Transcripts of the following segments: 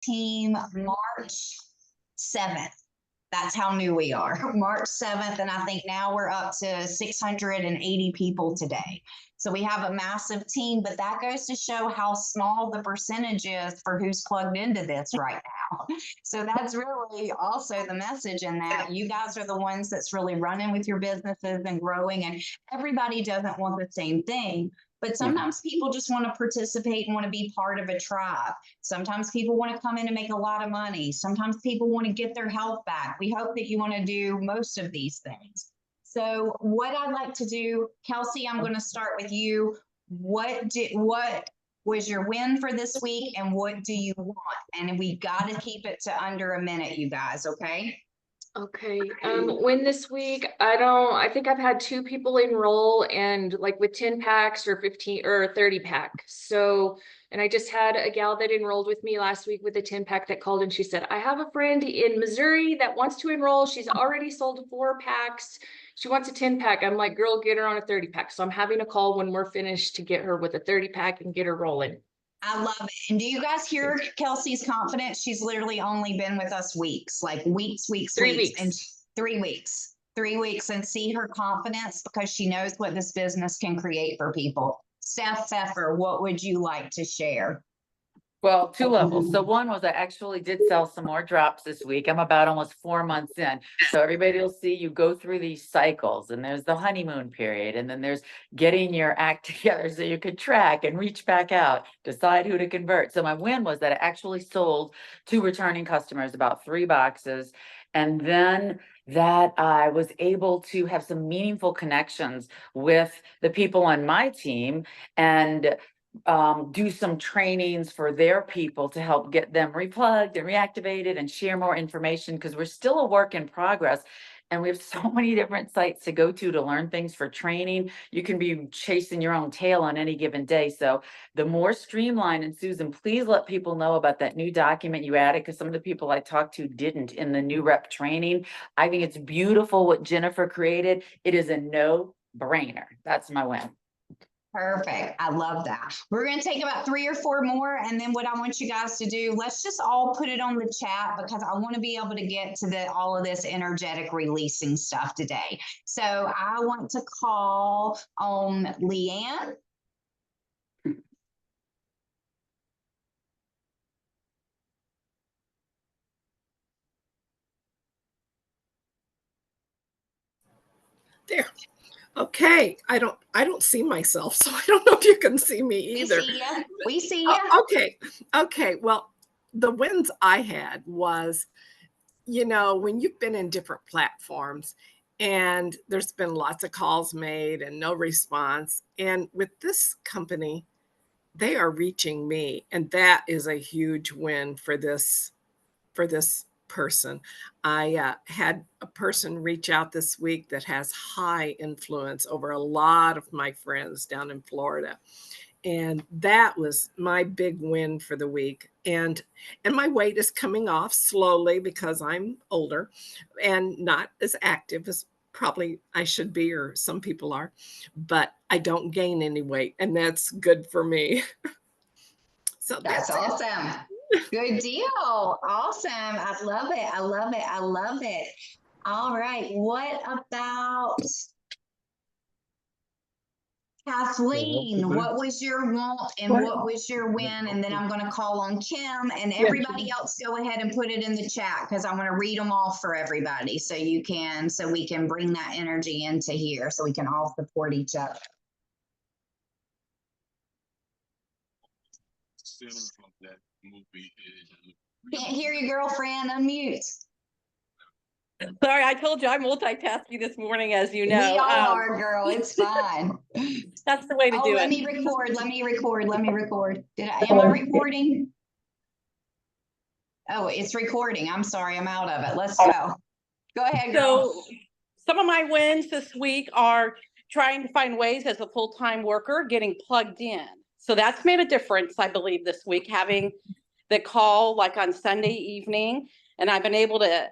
team March 7th. That's how new we are. March 7th. And I think now we're up to 680 people today. So we have a massive team, but that goes to show how small the percentage is for who's plugged into this right now. So that's really also the message in that you guys are the ones that's really running with your businesses and growing, and everybody doesn't want the same thing. But sometimes people just want to participate and want to be part of a tribe. Sometimes people want to come in and make a lot of money. Sometimes people want to get their health back. We hope that you want to do most of these things. So what I'd like to do, Kelsey, I'm going to start with you. What was your win for this week, and what do you want? And we got to keep it to under a minute, you guys, okay? Okay. Win this week. I think I've had 2 people enroll, and like with 10 packs or 15 or 30 pack. So, and I just had a gal that enrolled with me last week with a 10 pack that called, and she said, I have a friend in Missouri that wants to enroll. She's already sold 4 packs. She wants a 10 pack. I'm like, girl, get her on a 30 pack. So I'm having a call when we're finished to get her with a 30 pack and get her rolling. I love it. And do you guys hear Kelsey's confidence? She's literally only been with us weeks, like weeks, 3 weeks. and 3 weeks, 3 weeks, and see her confidence because she knows what this business can create for people. Steph Pfeffer, what would you like to share? Well, 2 levels. So one was I actually did sell some more drops this week. I'm about almost 4 months in. So everybody will see you go through these cycles, and there's the honeymoon period, and then there's getting your act together so you could track and reach back out, decide who to convert. So my win was that I actually sold 2 returning customers about 3 boxes. And then that I was able to have some meaningful connections with the people on my team and do some trainings for their people to help get them replugged and reactivated and share more information, because we're still a work in progress. And we have so many different sites to go to learn things for training. You can be chasing your own tail on any given day. So the more streamlined, and Susan, please let people know about that new document you added, because some of the people I talked to didn't in the new rep training. I think it's beautiful what Jennifer created. It is a no-brainer. That's my win. Perfect. I love that. We're going to take about 3 or 4 more. And then what I want you guys to do, let's just all put it on the chat, because I want to be able to get to all of this energetic releasing stuff today. So I want to call on Leanne. There. Okay, I don't see myself, so I don't know if you can see me either. We see you. Okay. Well, the wins I had was, when you've been in different platforms and there's been lots of calls made and no response, and with this company, they are reaching me, and that is a huge win for this person. I had a person reach out this week that has high influence over a lot of my friends down in Florida. And that was my big win for the week. And my weight is coming off slowly because I'm older and not as active as probably I should be, or some people are, but I don't gain any weight, and that's good for me. So that's awesome. Good deal. Awesome. I love it. I love it. I love it. All right. What about Kathleen? What was your want and what was your win? And then I'm going to call on Kim, and everybody else go ahead and put it in the chat, because I'm going to read them off for everybody so we can bring that energy into here so we can all support each other. That movie is can't hear you, girlfriend. Unmute. Sorry, I told you I'm multitasking this morning, as you know. We all are, girl. It's fine. That's the way to do it. Let me record. Am I recording? Oh, it's recording. I'm sorry. I'm out of it. Let's go. Go ahead, girl. So some of my wins this week are trying to find ways as a full-time worker getting plugged in. So that's made a difference, I believe, this week, having the call like on Sunday evening. And I've been able to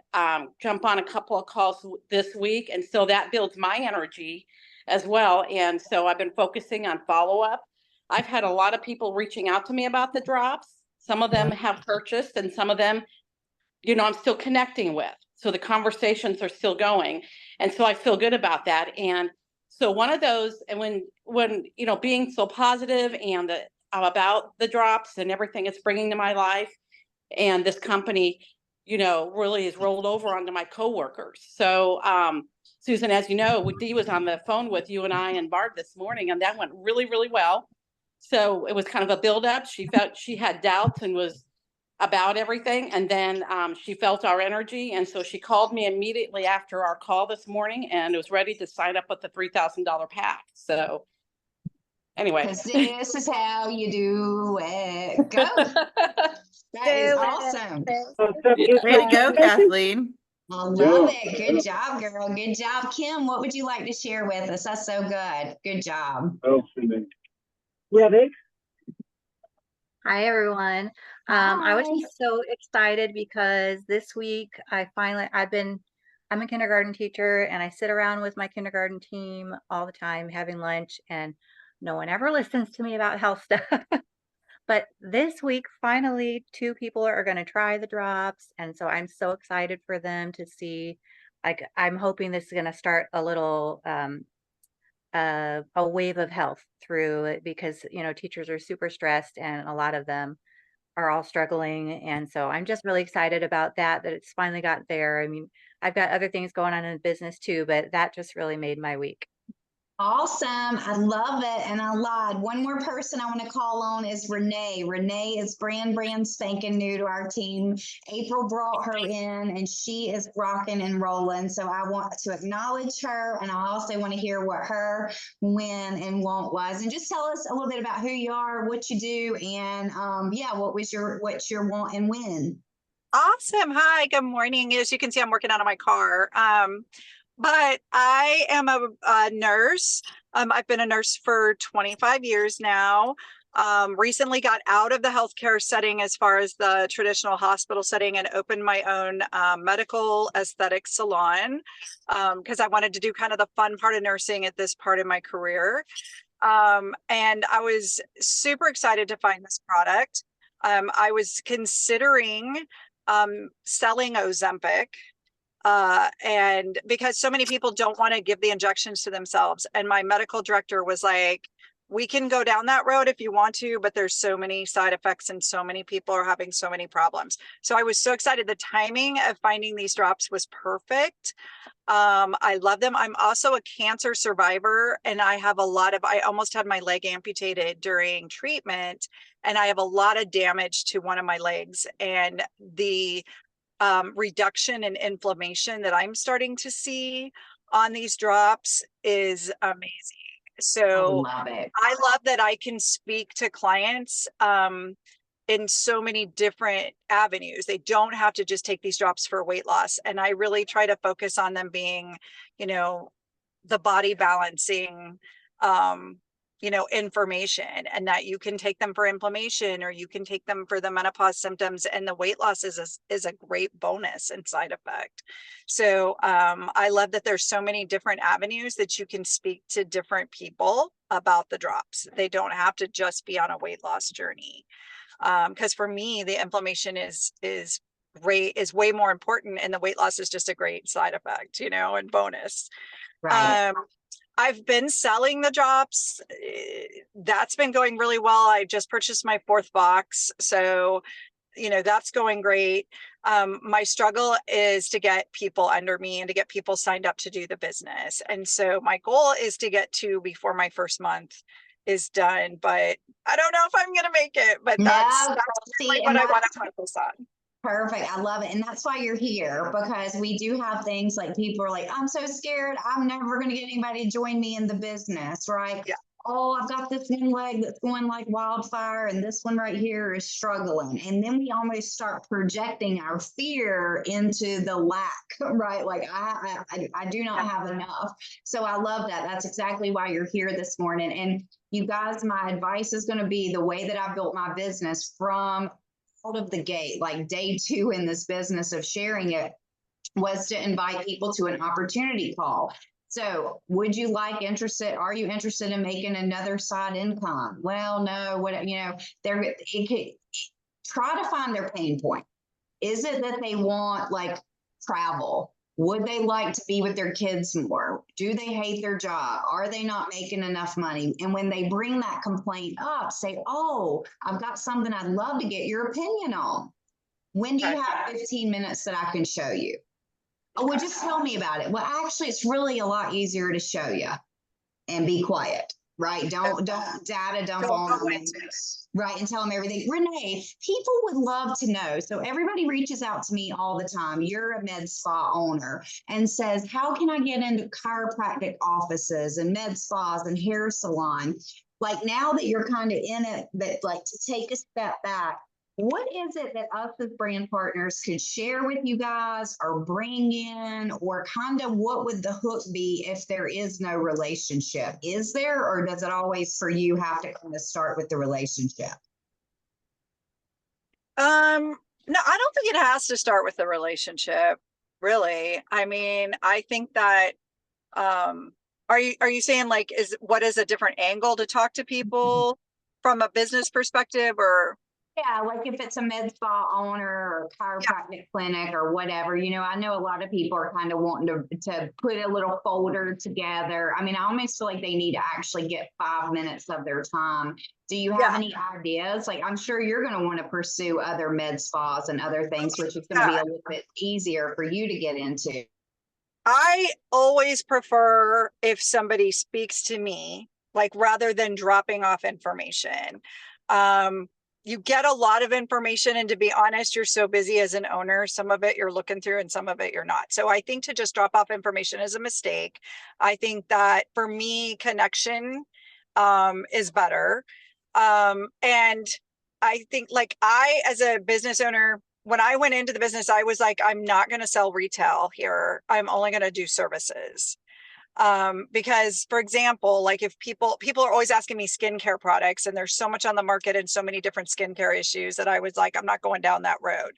jump on a couple of calls this week. And so that builds my energy as well. And so I've been focusing on follow-up. I've had a lot of people reaching out to me about the drops. Some of them have purchased and some of them, I'm still connecting with. So the conversations are still going. And so I feel good about that. And so one of those, and when, being so positive and about the drops and everything it's bringing to my life, and this company, really has rolled over onto my coworkers. So, Susan, as you know, Dee was on the phone with you and I and Barb this morning, and that went really, really well. So it was kind of a buildup. She felt she had doubts and was about everything. And then she felt our energy. And so she called me immediately after our call this morning and was ready to sign up with the $3,000 pack. So anyway. 'Cause this is how you do it. Go. That is awesome. Way to go, Kathleen. I love it. Good job, girl. Good job. Kim, what would you like to share with us? That's so good. Good job. Hi, everyone. I was Hi. just so excited because this week I'm a kindergarten teacher and I sit around with my kindergarten team all the time having lunch, and no one ever listens to me about health stuff. But this week, finally, 2 people are going to try the drops. And so I'm so excited for them to see. I'm hoping this is going to start a little, a wave of health through it, because, teachers are super stressed and a lot of them are all struggling. And so I'm just really excited about that it's finally got there. I mean, I've got other things going on in business too, but that just really made my week. Awesome. I love it. And I lied. One more person I want to call on is Renee. Renee is brand spanking new to our team. April brought her in and she is rocking and rolling. So I want to acknowledge her. And I also want to hear what her win and want was. And just tell us a little bit about who you are, what you do, and what's your want and win. Awesome. Hi, good morning. As you can see, I'm working out of my car. But I am a nurse. I've been a nurse for 25 years now. Recently got out of the healthcare setting as far as the traditional hospital setting and opened my own medical aesthetic salon because I wanted to do kind of the fun part of nursing at this part of my career. And I was super excited to find this product. I was considering selling Ozempic. And because so many people don't want to give the injections to themselves. And my medical director was like, we can go down that road if you want to, but there's so many side effects and so many people are having so many problems. So I was so excited. The timing of finding these drops was perfect. I love them. I'm also a cancer survivor and I almost had my leg amputated during treatment and I have a lot of damage to one of my legs, and the reduction in inflammation that I'm starting to see on these drops is amazing. So I love it. I love that I can speak to clients in so many different avenues. They don't have to just take these drops for weight loss. And I really try to focus on them being, the body balancing, information, and that you can take them for inflammation or you can take them for the menopause symptoms, and the weight loss is a great bonus and side effect. So I love that there's so many different avenues that you can speak to different people about the drops. They don't have to just be on a weight loss journey. Because for me, the inflammation is way more important, and the weight loss is just a great side effect, and bonus. Right. I've been selling the drops. That's been going really well. I just purchased my 4th box. So, that's going great. My struggle is to get people under me and to get people signed up to do the business. And so my goal is to get 2 before my first month is done, but I don't know if I'm going to make it, but that's really what I want to focus on. Perfect. I love it. And that's why you're here, because we do have things like people are like, I'm so scared. I'm never going to get anybody to join me in the business, right? Yeah. Oh, I've got this one leg that's going like wildfire and this one right here is struggling. And then we almost start projecting our fear into the lack, right? Like I do not have enough. So I love that. That's exactly why you're here this morning. And you guys, my advice is going to be the way that I built my business from out of the gate, like day 2 in this business of sharing it, was to invite people to an opportunity call. So are you interested in making another side income? Well, no, try to find their pain point. Is it that they want like travel? Would they like to be with their kids more? Do they hate their job? Are they not making enough money? And when they bring that complaint up, say, oh, I've got something I'd love to get your opinion on. When do you have 15 minutes that I can show you? Oh, well, just tell me about it. Well, actually, it's really a lot easier to show you and be quiet, right? Don't data dump on them. Right, and tell them everything. Renee, people would love to know. So everybody reaches out to me all the time. You're a med spa owner and says, how can I get into chiropractic offices and med spas and hair salon? Like now that you're kind of in it, but like to take a step back, what is it that us as brand partners could share with you guys or bring in, or kind of what would the hook be if there is no relationship? Is there, or does it always for you have to kind of start with the relationship? No, I don't think it has to start with the relationship, really. I mean, I think that are you saying like what is a different angle to talk to people from a business perspective, or Yeah, like if it's a med spa owner or chiropractic clinic or whatever, you know, I know a lot of people are kind of wanting to put a little folder together. I mean, I almost feel like they need to actually get 5 minutes of their time. Do you have any ideas? Like, I'm sure you're going to want to pursue other med spas and other things, which is going to be a little bit easier for you to get into. I always prefer if somebody speaks to me, like rather than dropping off information. You get a lot of information, and to be honest, you're so busy as an owner, some of it you're looking through and some of it you're not. So I think to just drop off information is a mistake. I think that for me, connection is better. And I think like I, as a business owner, when I went into the business, I was like, I'm not going to sell retail here. I'm only going to do services. Because for example, like if people are always asking me skincare products, and there's so much on the market and so many different skincare issues that I was like, I'm not going down that road.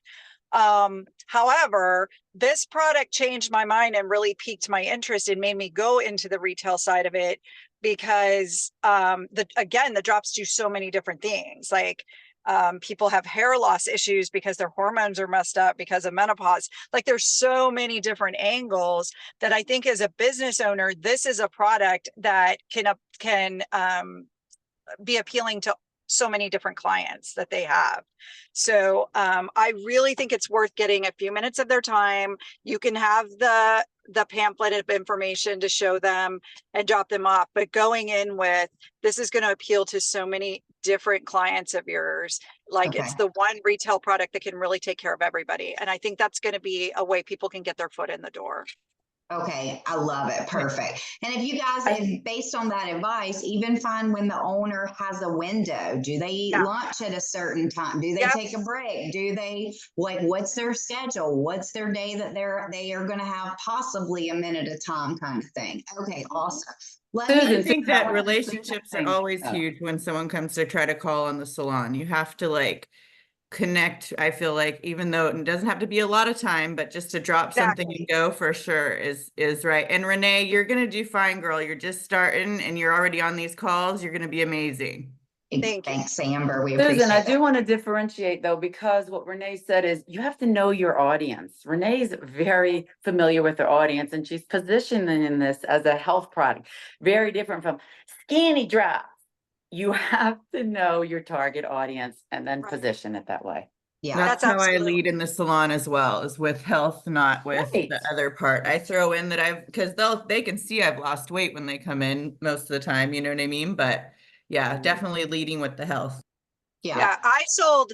However, this product changed my mind and really piqued my interest and made me go into the retail side of it, because the drops do so many different things. Like people have hair loss issues because their hormones are messed up because of menopause. Like there's so many different angles that I think as a business owner, this is a product that can be appealing to so many different clients that they have. So I really think it's worth getting a few minutes of their time. You can have the pamphlet of information to show them and drop them off, but going in with, this is going to appeal to so many different clients of yours. Like it's the one retail product that can really take care of everybody. And I think that's going to be a way people can get their foot in the door. Okay, I love it. Perfect. And if you guys, based on that advice, even find when the owner has a window. Do they eat lunch at a certain time? Do they take a break? Do they, like, what's their schedule? What's their day that they are going to have possibly a minute of time kind of thing? Okay, awesome. I think that relationships are always huge when someone comes to try to call on the salon. You have to like connect. I feel like, even though it doesn't have to be a lot of time, but just to drop something and go for sure is right. And Renee, you're gonna do fine, girl. You're just starting and you're already on these calls. You're gonna be amazing. Thanks, Amber. We Susan, appreciate I do want to differentiate though, because what Renee said is you have to know your audience. Renee's very familiar with her audience, and she's positioning this as a health product, very different from skinny drops. You have to know your target audience and then position it that way. Yeah, that's how I lead in the salon as well, is with health, not with the other part. I throw in that because they can see I've lost weight when they come in most of the time, you know what I mean? But yeah, definitely leading with the health. Yeah, I sold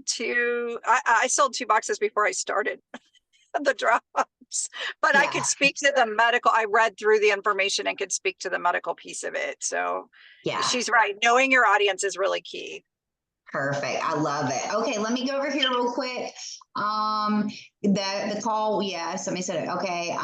2 boxes before I started the drops, but I could speak to the medical. I read through the information and could speak to the medical piece of it. So she's right. Knowing your audience is really key. Perfect. I love it. Okay, let me go over here real quick. The call, somebody said it. Okay.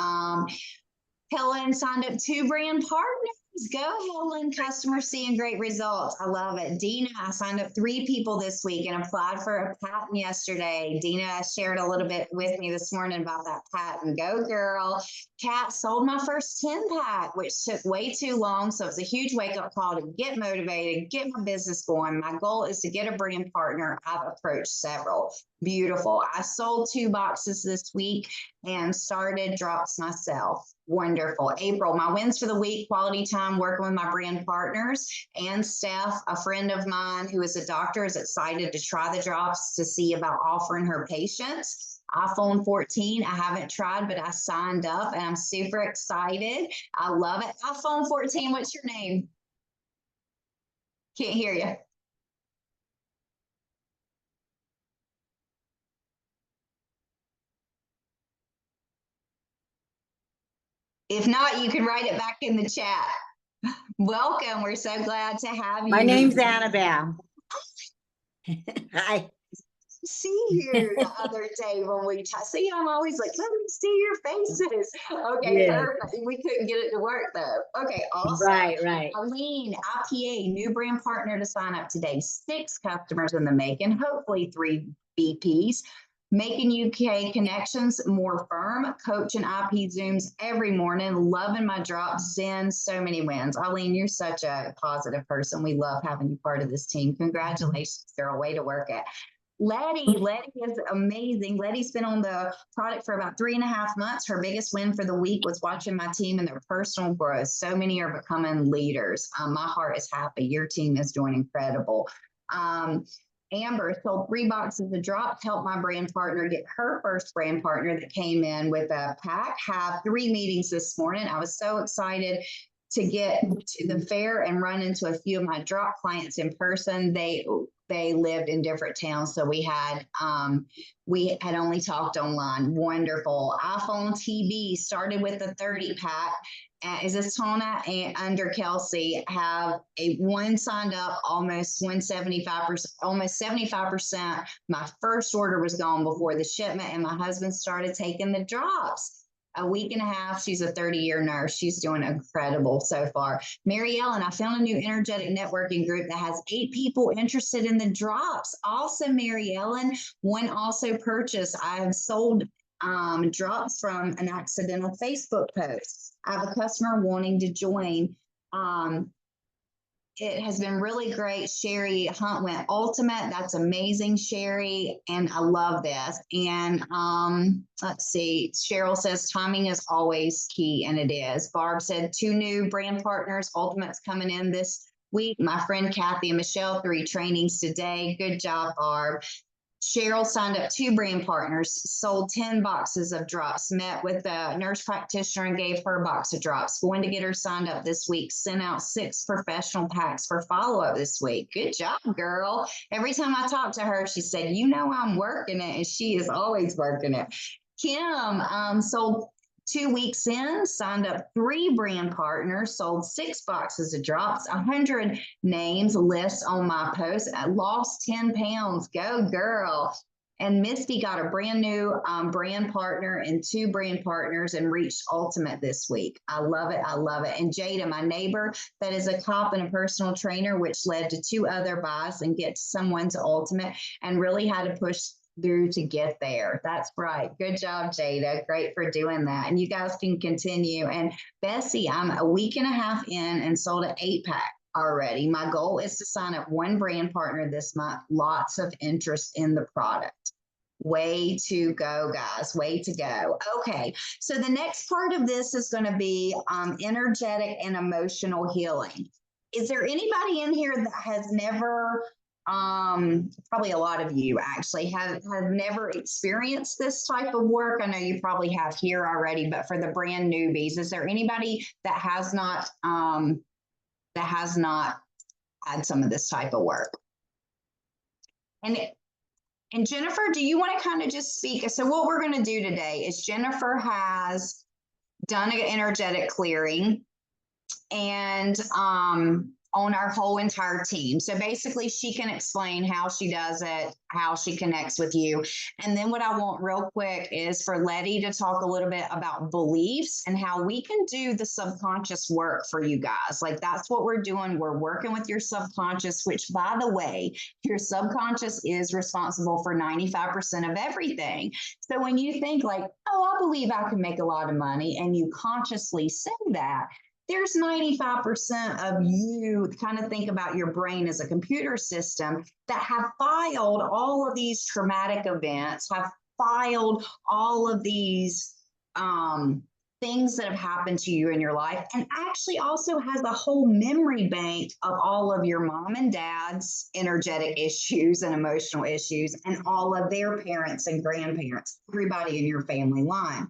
Helen signed up 2 brand partners. Go, Helen. Customers seeing great results. I love it. Dina, I signed up 3 people this week and applied for a patent yesterday. Dina shared a little bit with me this morning about that patent. Go, girl. Kat sold my first 10-pack, which took way too long. So it's a huge wake-up call to get motivated, get my business going. My goal is to get a brand partner. I've approached several. Beautiful. I sold 2 boxes this week and started drops myself. Wonderful. April, my wins for the week, quality time working with my brand partners. And Steph, a friend of mine who is a doctor, is excited to try the drops to see about offering her patients. iPhone 14, I haven't tried, but I signed up and I'm super excited. I love it. iPhone 14, what's your name? Can't hear you. If not, you can write it back in the chat. Welcome. We're so glad to have you. My name's Annabelle. Hi. See you the other day when we see, I'm always like, let me see your faces. Okay, Yeah. perfect. We couldn't get it to work though. Okay, awesome. Right. Aline, IPA, new brand partner to sign up today. 6 customers in the making, hopefully 3 BPs. Making UK connections more firm, coach and IP Zooms every morning, loving my drops, Zen, so many wins. Arlene, you're such a positive person. We love having you part of this team. Congratulations, girl, way to work it. Letty is amazing. Letty's been on the product for about 3.5 months. Her biggest win for the week was watching my team and their personal growth. So many are becoming leaders. My heart is happy. Your team is doing incredible. Amber sold 3 boxes of drops, helped my brand partner get her first brand partner that came in with a pack. Have 3 meetings this morning. I was so excited to get to the fair and run into a few of my drop clients in person. They lived in different towns, so we had only talked online. Wonderful. iPhone TV started with a 30-pack. Is this Tona and under Kelsey have one signed up, almost 75%. My first order was gone before the shipment, and my husband started taking the drops. A week and a half. She's a 30-year nurse. She's doing incredible so far. Mary Ellen, I found a new energetic networking group that has 8 people interested in the drops. Also, Mary Ellen, one also purchased. I have sold drops from an accidental Facebook post. I have a customer wanting to join. It has been really great. Sherry Hunt went ultimate. That's amazing, Sherry. And I love this. And let's see. Cheryl says timing is always key, and it is. Barb said 2 new brand partners. Ultimate's coming in this week. My friend Kathy and Michelle, 3 trainings today. Good job, Barb. Cheryl signed up 2 brand partners, sold 10 boxes of drops, met with a nurse practitioner and gave her a box of drops. Going to get her signed up this week, sent out 6 professional packs for follow-up this week. Good job, girl. Every time I talk to her, she said, you know, I'm working it, and she is always working it. Kim sold 2 weeks in, signed up 3 brand partners, sold 6 boxes of drops, 100 names list on my post. I lost 10 pounds. Go, girl. And Misty got a brand new brand partner and 2 brand partners and reached ultimate this week. I love it. I love it. And Jada, my neighbor, that is a cop and a personal trainer, which led to 2 other buys and get someone to ultimate, and really had to push through to get there. That's right. Good job, Jada. Great for doing that. And you guys can continue. And Bessie, I'm a week and a half in and sold an 8-pack already. My goal is to sign up 1 brand partner this month. Lots of interest in the product. Way to go, guys. Way to go. Okay. So the next part of this is going to be energetic and emotional healing. Is there anybody in here that has never probably a lot of you actually have never experienced this type of work? I know you probably have here already, but for the brand newbies, is there anybody that has not had some of this type of work? And Jennifer, do you want to kind of just speak? So what we're going to do today is Jennifer has done an energetic clearing, and on our whole entire team. So basically she can explain how she does it, how she connects with you. And then what I want real quick is for Letty to talk a little bit about beliefs and how we can do the subconscious work for you guys. Like that's what we're doing. We're working with your subconscious, which by the way, your subconscious is responsible for 95% of everything. So when you think like, oh, I believe I can make a lot of money, and you consciously say that, there's 95% of you, kind of think about your brain as a computer system, that have filed all of these traumatic events, have filed all of these things that have happened to you in your life, and actually also has a whole memory bank of all of your mom and dad's energetic issues and emotional issues, and all of their parents and grandparents, everybody in your family line.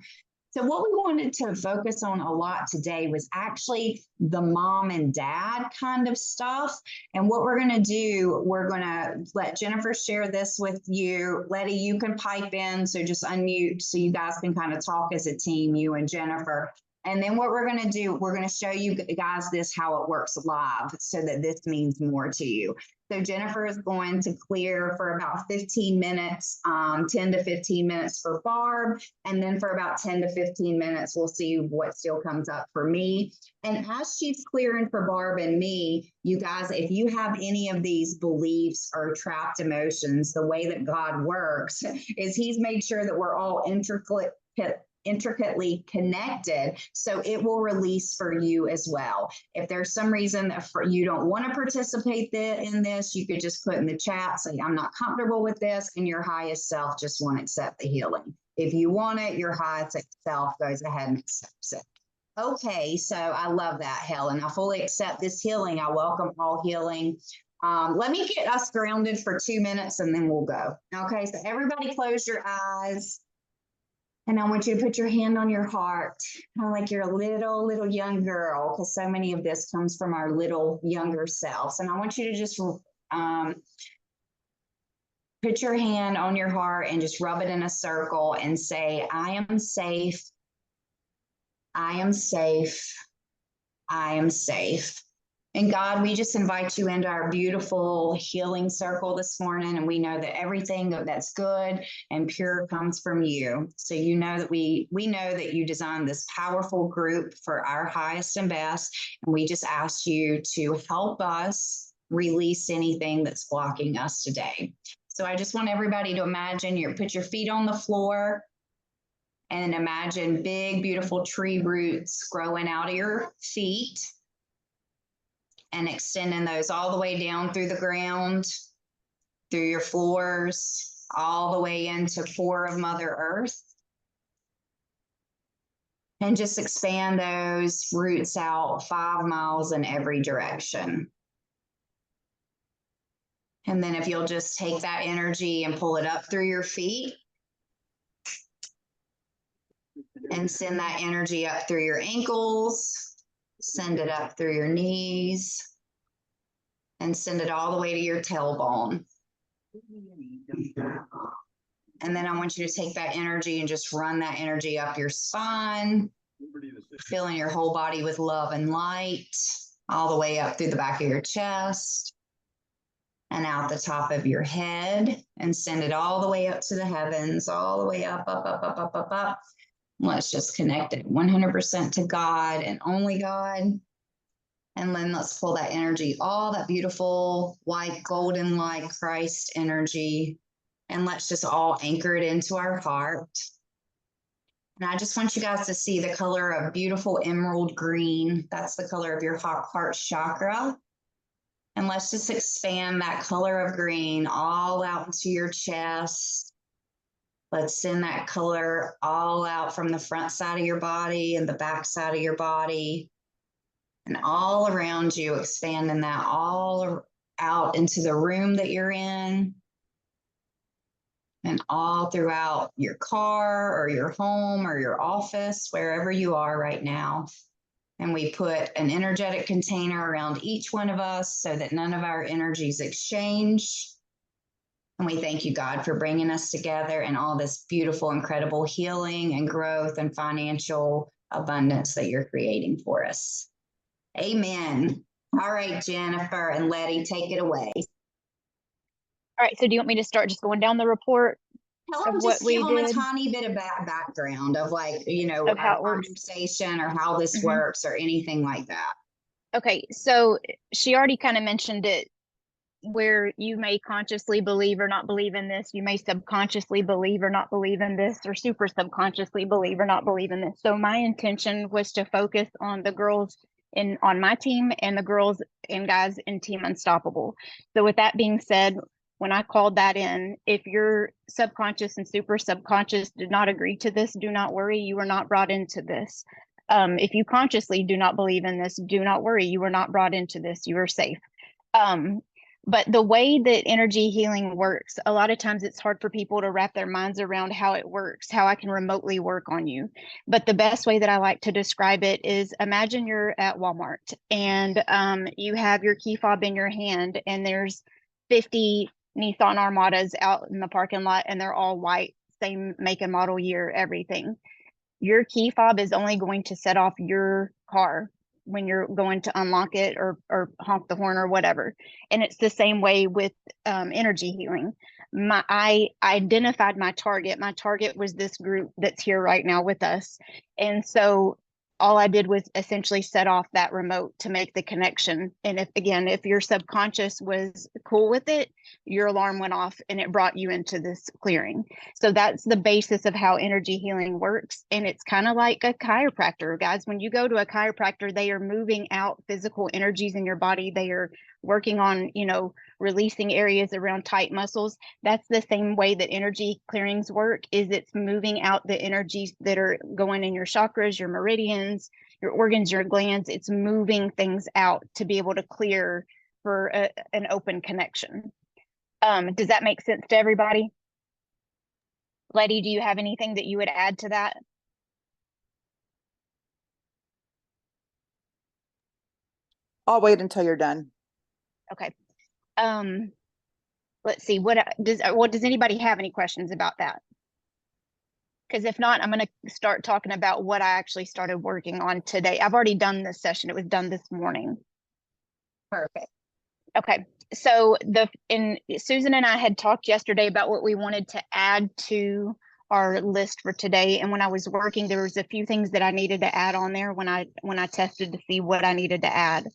So what we wanted to focus on a lot today was actually the mom and dad kind of stuff. And what we're going to do, we're going to let Jennifer share this with you. Letty, you can pipe in, so just unmute so you guys can kind of talk as a team, you and Jennifer. And then what we're going to do, we're going to show you guys this, how it works live, so that this means more to you. So Jennifer is going to clear for about 15 minutes, 10 to 15 minutes for Barb. And then for about 10 to 15 minutes, we'll see what still comes up for me. And as she's clearing for Barb and me, you guys, if you have any of these beliefs or trapped emotions, the way that God works is he's made sure that we're all intricately connected, so it will release for you as well. If there's some reason that you don't want to participate in this, you could just put in the chat, say, I'm not comfortable with this, and your highest self just won't accept the healing. If you want it, your highest self goes ahead and accepts it. Okay, so I love that, Helen. I fully accept this healing. I welcome all healing. Let me get us grounded for 2 minutes and then we'll go. Okay, so everybody close your eyes. And I want you to put your hand on your heart, kind of like you're a little young girl, because so many of this comes from our little younger selves. And I want you to just put your hand on your heart and just rub it in a circle and say, I am safe. I am safe. I am safe. And God, we just invite you into our beautiful healing circle this morning. And we know that everything that's good and pure comes from you. So you know that we know that you designed this powerful group for our highest and best. And we just ask you to help us release anything that's blocking us today. So I just want everybody to imagine put your feet on the floor and imagine big, beautiful tree roots growing out of your feet, and extending those all the way down through the ground, through your floors, all the way into core of Mother Earth. And just expand those roots out 5 miles in every direction. And then if you'll just take that energy and pull it up through your feet, and send that energy up through your ankles, send it up through your knees, and send it all the way to your tailbone. And then I want you to take that energy and just run that energy up your spine, filling your whole body with love and light, all the way up through the back of your chest and out the top of your head, and send it all the way up to the heavens, all the way up, up, up, up, up, up, up. Let's just connect it 100% to God and only God. And then let's pull that energy, all that beautiful white golden light Christ energy. And let's just all anchor it into our heart. And I just want you guys to see the color of beautiful emerald green. That's the color of your heart chakra. And let's just expand that color of green all out into your chest. Let's send that color all out from the front side of your body and the back side of your body, and all around you, expanding that all out into the room that you're in, and all throughout your car or your home or your office, wherever you are right now. And we put an energetic container around each one of us so that none of our energies exchange. And we thank you, God, for bringing us together and all this beautiful, incredible healing and growth and financial abundance that you're creating for us. Amen. All right, Jennifer and Letty, take it away. All right, so do you want me to start just going down the report Tell of them, what just we give them a did? tiny bit of background of like, you know, Of how our it works? conversation or how this Mhm. works or anything like that. Okay, so she already kind of mentioned it, where you may consciously believe or not believe in this. You may subconsciously believe or not believe in this, or super subconsciously believe or not believe in this. So my intention was to focus on the girls on my team and the girls and guys in Team Unstoppable. So with that being said, when I called that in, if your subconscious and super subconscious did not agree to this, do not worry, you were not brought into this. If you consciously do not believe in this, do not worry, you were not brought into this, you are safe. But the way that energy healing works, a lot of times it's hard for people to wrap their minds around how it works, how I can remotely work on you. But the best way that I like to describe it is, imagine you're at Walmart and you have your key fob in your hand, and there's 50 Nissan Armadas out in the parking lot, and they're all white, same make and model year, everything. Your key fob is only going to set off your car when you're going to unlock it or honk the horn or whatever. And it's the same way with energy healing. I identified my target. My target was this group that's here right now with us. And so all I did was essentially set off that remote to make the connection. And if your subconscious was cool with it, your alarm went off and it brought you into this clearing. So that's the basis of how energy healing works. And it's kind of like a chiropractor, guys. When you go to a chiropractor, they are moving out physical energies in your body. They are working on, releasing areas around tight muscles. That's the same way that energy clearings work, is it's moving out the energies that are going in your chakras, your meridians, your organs, your glands. It's moving things out to be able to clear for an open connection. Does that make sense to everybody? Letty, do you have anything that you would add to that? I'll wait until you're done. Okay. Let's see, does anybody have any questions about that? Because if not, I'm going to start talking about what I actually started working on today. I've already done this session. It was done this morning. Perfect. Okay. So Susan and I had talked yesterday about what we wanted to add to our list for today. And when I was working, there was a few things that I needed to add on there when I tested to see what I needed to add.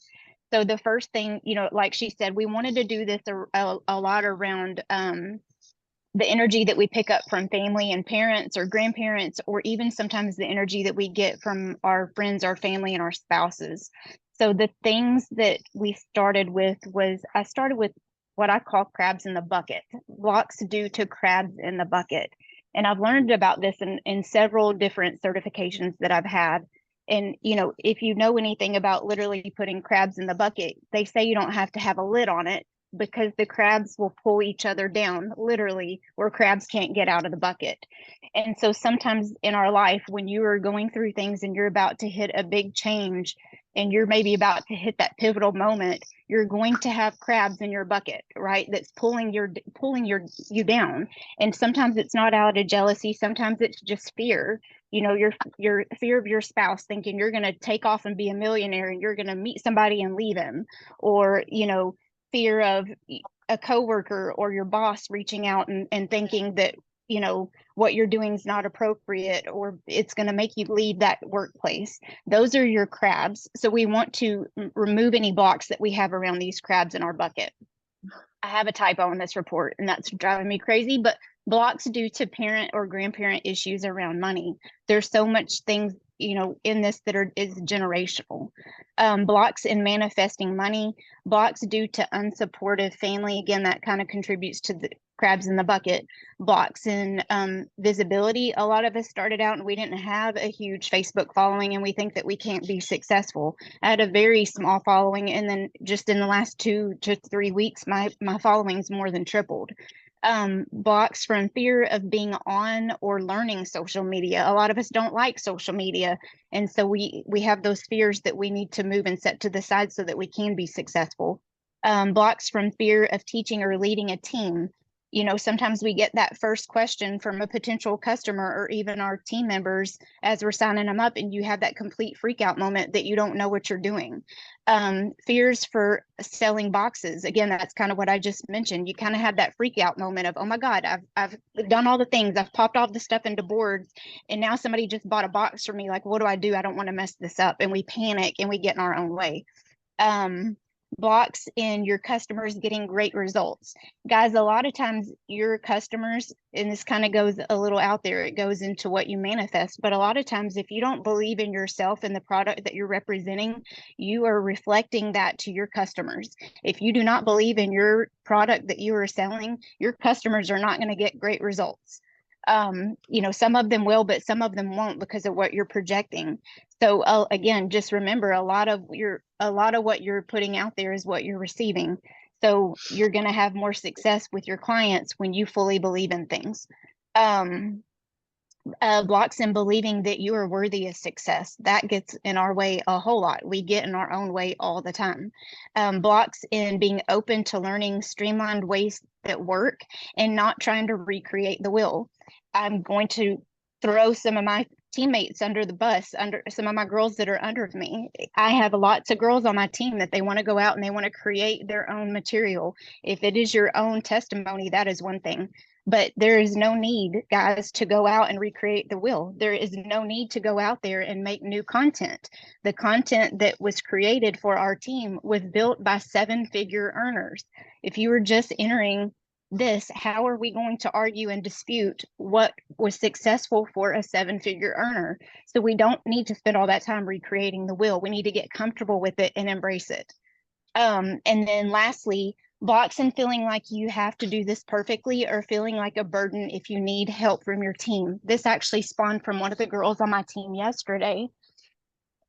So the first thing, like she said, we wanted to do this a lot around the energy that we pick up from family and parents or grandparents, or even sometimes the energy that we get from our friends, our family, and our spouses. So the things that we started with I started with what I call crabs in the bucket, blocks due to crabs in the bucket. And I've learned about this in several different certifications that I've had. And, if you know anything about literally putting crabs in the bucket, they say you don't have to have a lid on it, because the crabs will pull each other down, literally, where crabs can't get out of the bucket. And so sometimes in our life, when you are going through things and you're about to hit a big change, and you're maybe about to hit that pivotal moment, you're going to have crabs in your bucket, right? That's pulling you down. And sometimes it's not out of jealousy. Sometimes it's just fear. Your fear of your spouse, thinking you're going to take off and be a millionaire and you're going to meet somebody and leave him, or, fear of a coworker or your boss reaching out and thinking that, what you're doing is not appropriate, or it's going to make you leave that workplace. Those are your crabs. So we want to remove any blocks that we have around these crabs in our bucket. I have a typo in this report, and that's driving me crazy, but blocks due to parent or grandparent issues around money. There's so much things, in this that is generational. Blocks in manifesting money, blocks due to unsupportive family. Again, that kind of contributes to the crabs in the bucket. Blocks in visibility. A lot of us started out and we didn't have a huge Facebook following, and we think that we can't be successful. I had a very small following, and then just in the last 2 to 3 weeks, my following's more than tripled. Blocks from fear of being on or learning social media. A lot of us don't like social media, and so we have those fears that we need to move and set to the side so that we can be successful. Blocks from fear of teaching or leading a team. sometimes we get that first question from a potential customer or even our team members as we're signing them up, and you have that complete freak out moment that you don't know what you're doing. Fears for selling boxes. Again, that's kind of what I just mentioned. You kind of have that freak out moment of, oh my God, I've done all the things, I've popped all the stuff into boards, and now somebody just bought a box for me. Like, what do? I don't want to mess this up. And we panic and we get in our own way. Blocks in your customers getting great results. Guys, a lot of times your customers, and this kind of goes a little out there, it goes into what you manifest, but a lot of times if you don't believe in yourself and the product that you're representing, you are reflecting that to your customers. If you do not believe in your product that you are selling, your customers are not going to get great results. Some of them will, but some of them won't because of what you're projecting. So again, just remember, a lot of what you're putting out there is what you're receiving. So you're going to have more success with your clients when you fully believe in things. Blocks in believing that you are worthy of success. That gets in our way a whole lot. We get in our own way all the time. Blocks in being open to learning streamlined ways that work and not trying to recreate the wheel. I'm going to throw some of my teammates under the bus, under some of my girls that are under me. I have lots of girls on my team that they want to go out and they want to create their own material. If it is your own testimony, that is one thing. But there is no need, guys, to go out and recreate the wheel. There is no need to go out there and make new content. The content that was created for our team was built by 7-figure earners. If you were just entering this, how are we going to argue and dispute what was successful for a 7-figure earner? So we don't need to spend all that time recreating the wheel. We need to get comfortable with it and embrace it. And then lastly, blocks and feeling like you have to do this perfectly or feeling like a burden if you need help from your team. This actually spawned from one of the girls on my team yesterday.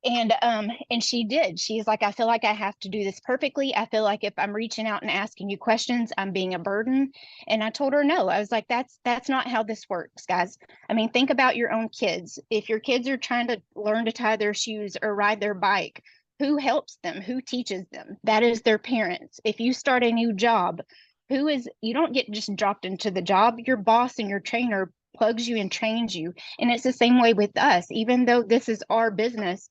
And she did. She's like, I feel like I have to do this perfectly. I feel like if I'm reaching out and asking you questions, I'm being a burden. And I told her no. I was like, that's not how this works, guys. I mean, think about your own kids. If your kids are trying to learn to tie their shoes or ride their bike, who helps them? Who teaches them? That is their parents. If you start a new job, you don't get just dropped into the job. Your boss and your trainer plugs you and trains you. And it's the same way with us. Even though this is our business,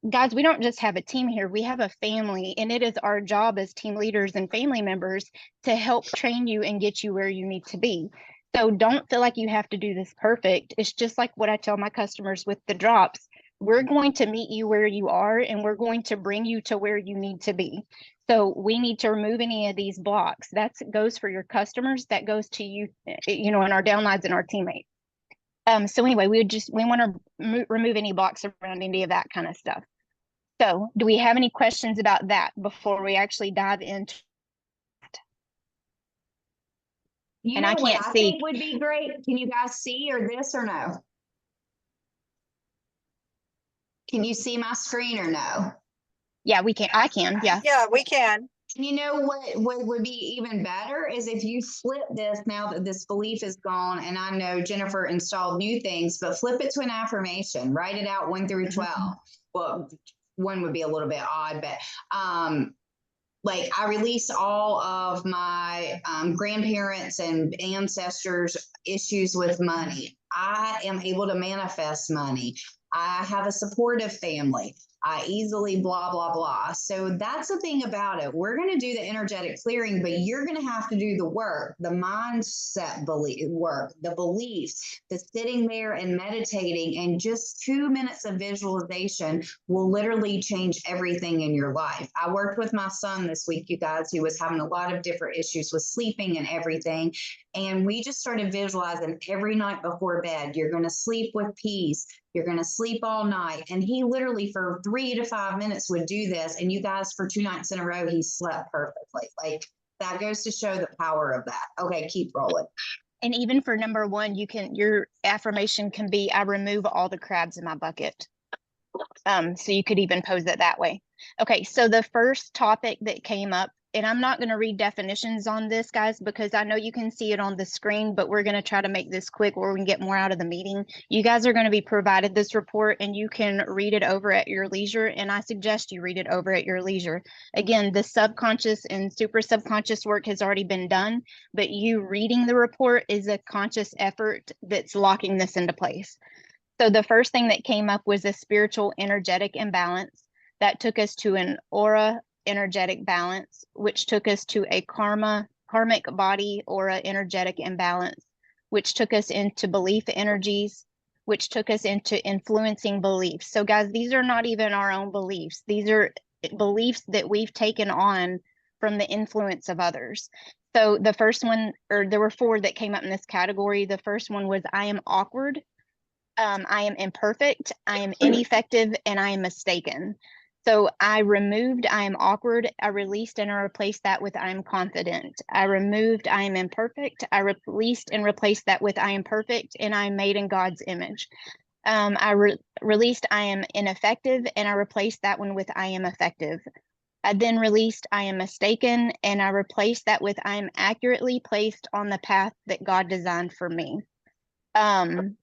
guys, we don't just have a team here, we have a family, and it is our job as team leaders and family members to help train you and get you where you need to be. So don't feel like you have to do this perfect. It's just like what I tell my customers with the drops. We're going to meet you where you are, and we're going to bring you to where you need to be. So we need to remove any of these blocks. That goes for your customers, that goes to you, and our downlines and our teammates. So anyway, we want to remove any blocks around any of that kind of stuff. So do we have any questions about that before we actually dive into that? And I can't see. I think would be great. Can you guys see or this or no? Can you see my screen or no? Yeah, we can. I can. Yeah. Yeah, we can. You know what would be even better is if you flip this now that this belief is gone, and I know Jennifer installed new things, but flip it to an affirmation, write it out 1 through 12. Well, 1 would be a little bit odd, but like I release all of my grandparents and ancestors' issues with money. I am able to manifest money. I have a supportive family. I easily blah, blah, blah. So that's the thing about it. We're going to do the energetic clearing, but you're going to have to do the work, the mindset work, the beliefs, the sitting there and meditating, and just 2 minutes of visualization will literally change everything in your life. I worked with my son this week, you guys, who was having a lot of different issues with sleeping and everything. And we just started visualizing every night before bed, you're going to sleep with peace. You're going to sleep all night. And he literally for 3 to 5 minutes would do this. And you guys, for 2 nights in a row, he slept perfectly. Like that goes to show the power of that. Okay, keep rolling. And even for number 1, your affirmation can be, I remove all the crabs in my bucket. So you could even pose it that way. Okay, so the first topic that came up and I'm not going to read definitions on this, guys, because I know you can see it on the screen, but we're going to try to make this quick where we can get more out of the meeting. You guys are going to be provided this report and you can read it over at your leisure. And I suggest you read it over at your leisure. Again, the subconscious and super subconscious work has already been done, but you reading the report is a conscious effort that's locking this into place. So the first thing that came up was a spiritual energetic imbalance that took us to an aura energetic balance, which took us to a karmic body aura energetic imbalance, which took us into belief energies, which took us into influencing beliefs. So guys, these are not even our own beliefs. These are beliefs that we've taken on from the influence of others. So the first one, or there were 4 that came up in this category. The first one was I am awkward, I am imperfect, I am ineffective, and I am mistaken. So I removed I am awkward, I released and I replaced that with I am confident. I removed I am imperfect, I released and replaced that with I am perfect, and I am made in God's image. I released I am ineffective, and I replaced that one with I am effective. I then released I am mistaken, and I replaced that with I am accurately placed on the path that God designed for me. And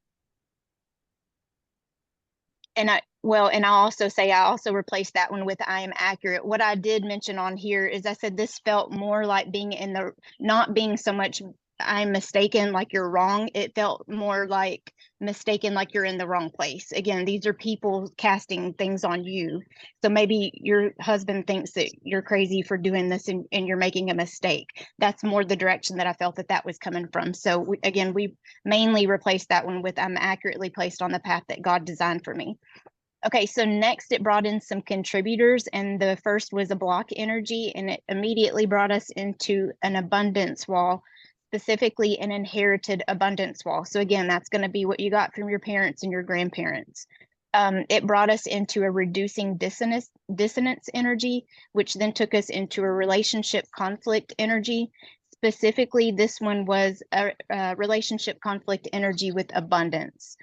I'll also say I also replaced that one with I am accurate. What I did mention on here is I said this felt more like being in the, not being so much I'm mistaken like you're wrong. It felt more like mistaken like you're in the wrong place. Again, these are people casting things on you. So maybe your husband thinks that you're crazy for doing this and you're making a mistake. That's more the direction that I felt that was coming from. So we mainly replaced that one with I'm accurately placed on the path that God designed for me. Okay, so next it brought in some contributors, and the first was a block energy, and it immediately brought us into an abundance wall, specifically an inherited abundance wall. So again, that's going to be what you got from your parents and your grandparents. It brought us into a reducing dissonance energy, which then took us into a relationship conflict energy. Specifically, this one was a relationship conflict energy with abundance.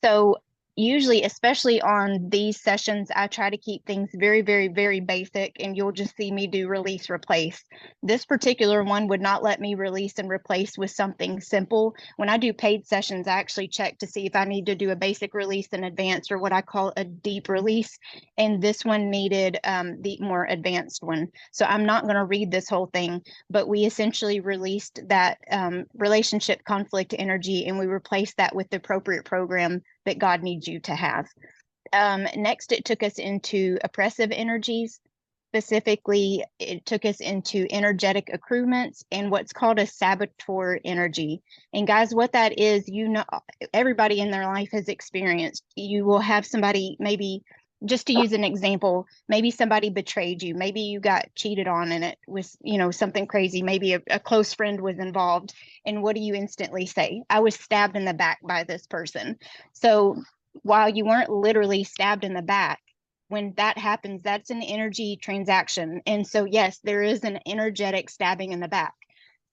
So usually, especially on these sessions, I try to keep things very, very, very basic, and you'll just see me do release, replace. This particular one would not let me release and replace with something simple. When I do paid sessions, I actually check to see if I need to do a basic release, an advanced, or what I call a deep release. And this one needed the more advanced one. So I'm not going to read this whole thing, but we essentially released that relationship conflict energy, and we replaced that with the appropriate program that God needs you to have. Next, it took us into oppressive energies. Specifically, it took us into energetic accruements and what's called a saboteur energy. And guys, what that is, everybody in their life has experienced. You will have somebody, maybe just to use an example, maybe somebody betrayed you, maybe you got cheated on and it was, something crazy, maybe a close friend was involved. And what do you instantly say? I was stabbed in the back by this person. So while you weren't literally stabbed in the back, when that happens, that's an energy transaction. And so, yes, there is an energetic stabbing in the back.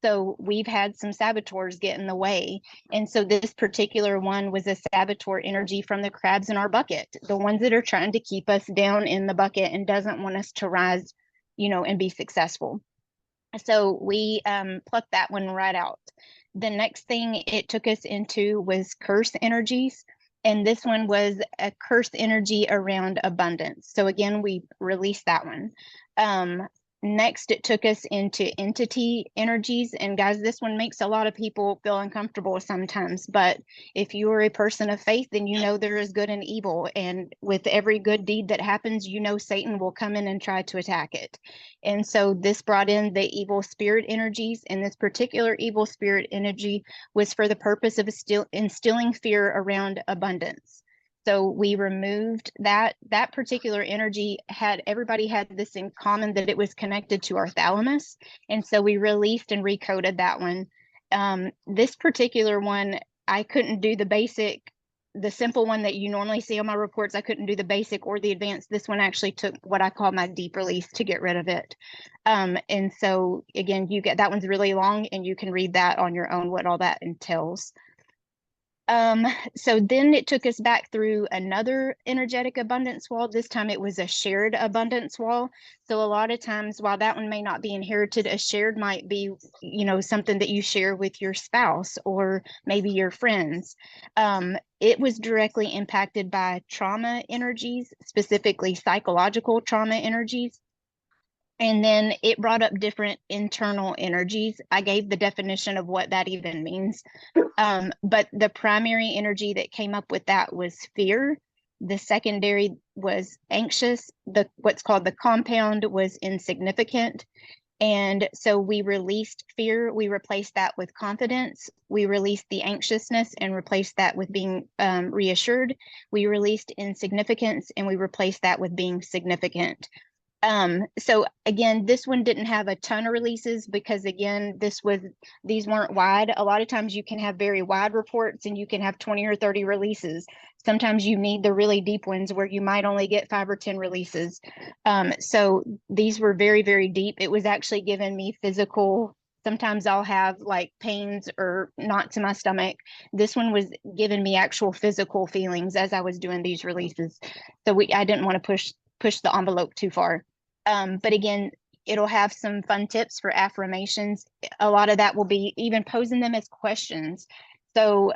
So we've had some saboteurs get in the way. And so this particular one was a saboteur energy from the crabs in our bucket, the ones that are trying to keep us down in the bucket and doesn't want us to rise, and be successful. So we plucked that one right out. The next thing it took us into was curse energies. And this one was a curse energy around abundance. So again, we released that one. Next, it took us into entity energies. And guys, this one makes a lot of people feel uncomfortable sometimes. But if you are a person of faith, then you know there is good and evil. And with every good deed that happens, Satan will come in and try to attack it. And so this brought in the evil spirit energies. And this particular evil spirit energy was for the purpose of instilling fear around abundance. So we removed that particular energy. Everybody had this in common, that it was connected to our thalamus. And so we released and recoded that one. This particular one, I couldn't do the simple one that you normally see on my reports. I couldn't do the basic or the advanced. This one actually took what I call my deep release to get rid of it. And so again, that one's really long, and you can read that on your own, what all that entails. So then it took us back through another energetic abundance wall. This time it was a shared abundance wall. So a lot of times, while that one may not be inherited, a shared might be, something that you share with your spouse or maybe your friends. It was directly impacted by trauma energies, specifically psychological trauma energies. And then it brought up different internal energies. I gave the definition of what that even means. But the primary energy that came up with that was fear. The secondary was anxious. What's called the compound was insignificant. And so we released fear. We replaced that with confidence. We released the anxiousness and replaced that with being reassured. We released insignificance and we replaced that with being significant. So again, this one didn't have a ton of releases because again, these weren't wide. A lot of times you can have very wide reports and you can have 20 or 30 releases. Sometimes you need the really deep ones where you might only get 5 or 10 releases. So these were very, very deep. It was actually giving me physical. Sometimes I'll have like pains or knots in my stomach. This one was giving me actual physical feelings as I was doing these releases. So I didn't want to push the envelope too far. But again, it'll have some fun tips for affirmations. A lot of that will be even posing them as questions. So,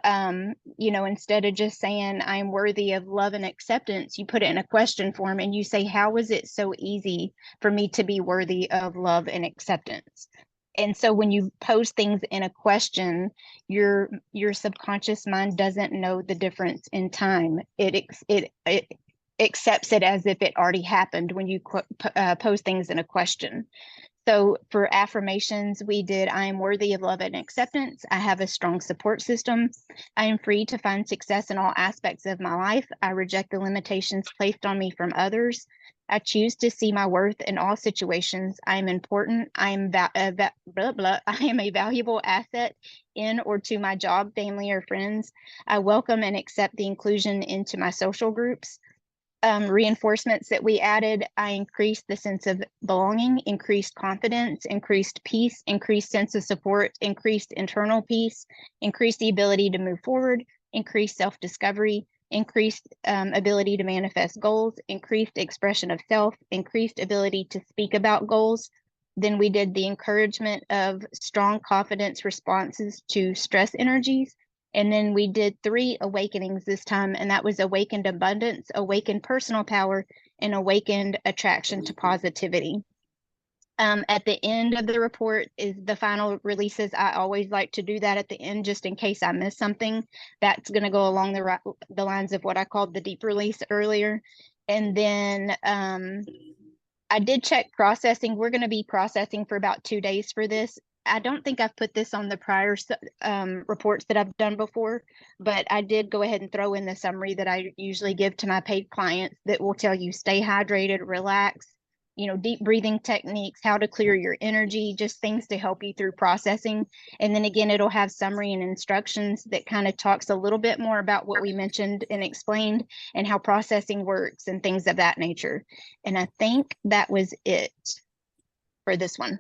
instead of just saying I'm worthy of love and acceptance, you put it in a question form and you say, how is it so easy for me to be worthy of love and acceptance? And so when you pose things in a question, your subconscious mind doesn't know the difference in time. It accepts it as if it already happened when you pose things in a question. So for affirmations, we did, I am worthy of love and acceptance. I have a strong support system. I am free to find success in all aspects of my life. I reject the limitations placed on me from others. I choose to see my worth in all situations. I am important. I am a valuable asset in or to my job, family, or friends. I welcome and accept the inclusion into my social groups. Reinforcements that we added, I increased the sense of belonging, increased confidence, increased peace, increased sense of support, increased internal peace, increased the ability to move forward, increased self-discovery, increased ability to manifest goals, increased expression of self, increased ability to speak about goals. Then we did the encouragement of strong confidence responses to stress energies. And then we did 3 awakenings this time, and that was awakened abundance, awakened personal power, and awakened attraction to positivity. At the end of the report is the final releases. I always like to do that at the end, just in case I miss something. That's going to go along the lines of what I called the deep release earlier. And then I did check processing. We're going to be processing for about 2 days for this. I don't think I've put this on the prior reports that I've done before, but I did go ahead and throw in the summary that I usually give to my paid clients that will tell you stay hydrated, relax, deep breathing techniques, how to clear your energy, just things to help you through processing. And then again, it'll have summary and instructions that kind of talks a little bit more about what we mentioned and explained and how processing works and things of that nature. And I think that was it for this one.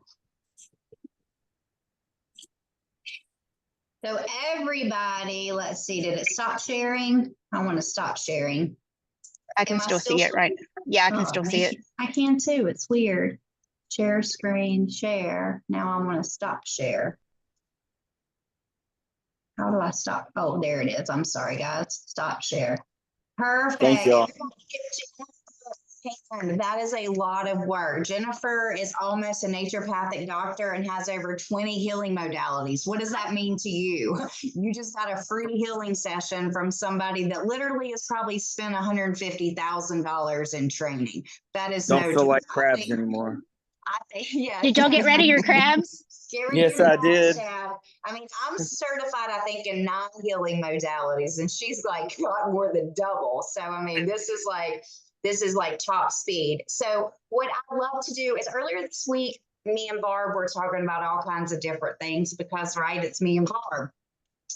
So everybody, let's see, did it stop sharing? I want to stop sharing. I can still see it, right? Yeah, I can still see it. I can too. It's weird. Share screen, share. Now I want to stop share. How do I stop? Oh, there it is. I'm sorry, guys. Stop share. Perfect. Thank y'all. That is a lot of work. Jennifer is almost a naturopathic doctor and has over 20 healing modalities. What does that mean to you? You just got a free healing session from somebody that literally has probably spent $150,000 in training. That is Don't feel like crabs anymore. I think, yeah. Did y'all get ready your crabs? Yes, I did. I mean, I'm certified, I think, in 9 healing modalities, and she's like got more than double. So, I mean, this is like top speed. So what I love to do is earlier this week, me and Barb were talking about all kinds of different things because, right, it's me and Barb.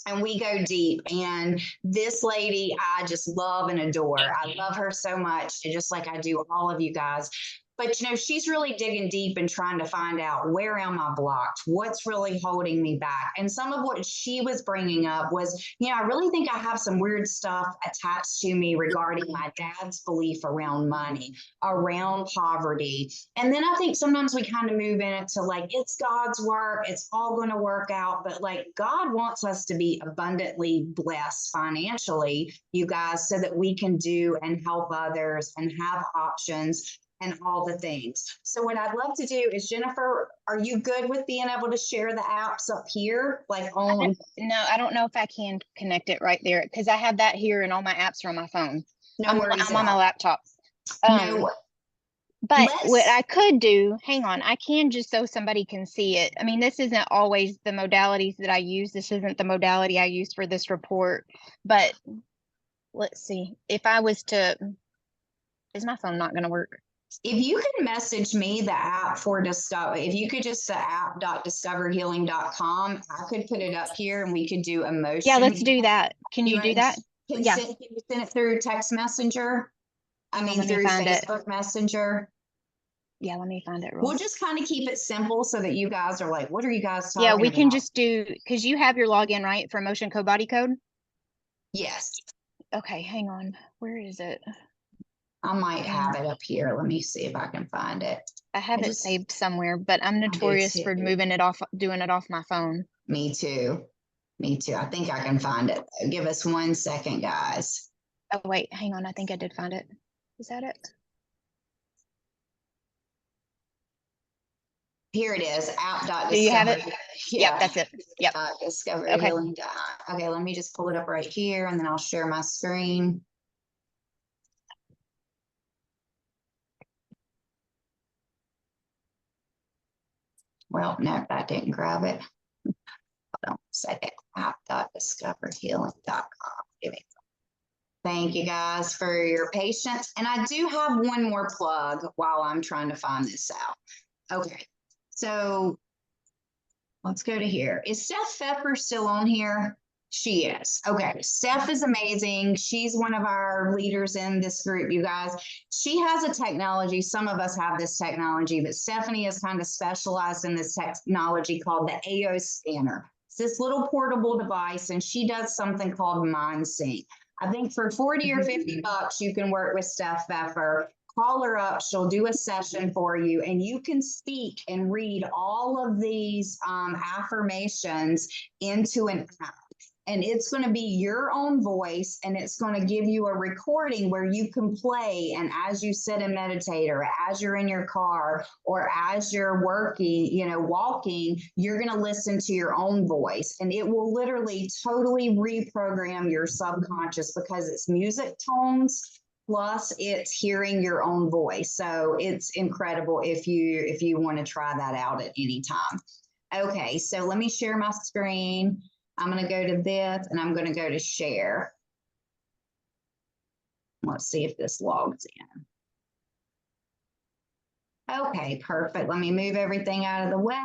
And we go deep. And this lady, I just love and adore. I love her so much, just like I do all of you guys. But you know, she's really digging deep and trying to find out, where am I blocked? What's really holding me back? And some of what she was bringing up was, you know, I really think I have some weird stuff attached to me regarding my dad's belief around money, around poverty. And then I think sometimes we kind of move into like, it's God's work, it's all going to work out. But like, God wants us to be abundantly blessed financially, you guys, so that we can do and help others and have options and all the things. So what I'd love to do is, Jennifer, are you good with being able to share the apps up here? Like on, No, I don't know if I can connect it right there because I have that here and all my apps are on my phone. no I'm worries on at my all. laptop. No, But what let's, I could do, hang on, I can just so somebody can see it. I mean, this isn't always the modalities that I use. This isn't the modality I use for this report. But let's see. If I was to, is my phone not going to work? if you can message me the app for Discover, if you could just app.discoverhealing.com, I could put it up here and we could do emotion. Yeah, let's do that. Can you do that? Can Yeah. can you send it through text messenger? I Hang on, mean, let me through find it. Facebook Messenger. Yeah, let me find it real. We'll just kind of keep it simple so that you guys are like, what are you guys talking Yeah, about? we can just do, because you have your login, right, for Motion Code Body Code? Yes, Okay, hang on. Where is it? I might have it up here. Let me see if I can find it. I have it just- saved somewhere, but I'm notorious for too. moving it off, doing it off my phone. Me too. Me too. I think I can find it. Give us 1 second, guys. Oh, wait, hang on. I think I did find it. Is that it? Here it is, app.discover. Do you have it? Yeah. Yep, that's it. Yep. Discover Okay. Healing. Okay, let me just pull it up right here and then I'll share my screen. Well, no, that didn't grab it. Hold on a second. App.discoverhealing.com. Give me. Thank you guys for your patience. And I do have one more plug while I'm trying to find this out. Okay, so let's go to here. Is Steph Pfeffer still on here? She is. Okay, Steph is amazing. She's one of our leaders in this group, you guys. She has a technology. Some of us have this technology, but Stephanie is kind of specialized in this technology called the AO scanner. It's this little portable device, and she does something called MindSync. I think for 40 or 50 bucks, you can work with Steph Pfeffer. Call her up. She'll do a session for you, and you can speak and read all of these affirmations into an app. And it's going to be your own voice, and it's going to give you a recording where you can play. And as you sit and meditate, or as you're in your car, or as you're working, you know, walking, you're going to listen to your own voice, and it will literally totally reprogram your subconscious because it's music tones plus it's hearing your own voice. So it's incredible if you want to try that out at any time. Okay, so let me share my screen. I'm going to go to this and I'm going to go to share. Let's see if this logs in. Okay, perfect. Let me move everything out of the way.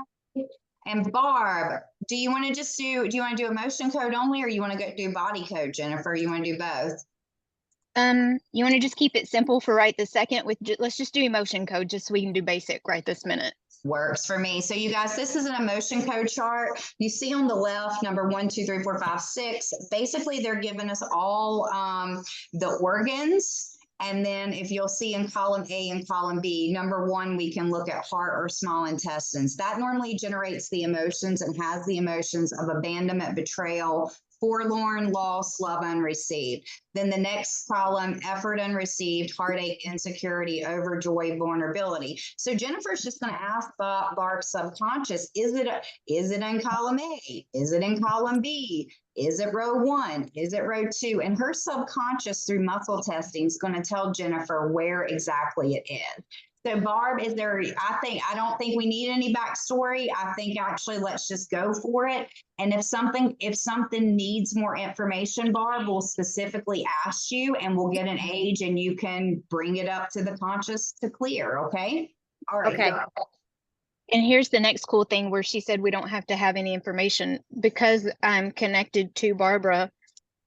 And Barb, do you want to do emotion code only, or you want to go do body code, Jennifer? You want to do both? You want to just keep it simple for right this second with, let's just do emotion code just so we can do basic right this minute. Works for me. So you guys, this is an emotion code chart. You see on the left, number 1, 2, 3, 4, 5, 6. Basically, they're giving us all the organs. And then if you'll see in column A and column B, number 1, we can look at heart or small intestines. That normally generates the emotions and has the emotions of abandonment, betrayal, forlorn, loss, love unreceived. Then the next column, effort unreceived, heartache, insecurity, overjoy, vulnerability. So Jennifer's just going to ask Barb's subconscious, is it in column A? Is it in column B? Is it row 1? Is it row 2? And her subconscious through muscle testing is going to tell Jennifer where exactly it is. So Barb, I don't think we need any backstory. I think actually let's just go for it. And if something needs more information, Barb, we'll specifically ask you and we'll get an age and you can bring it up to the conscious to clear. Okay. All right. Okay. And here's the next cool thing where she said we don't have to have any information because I'm connected to Barbara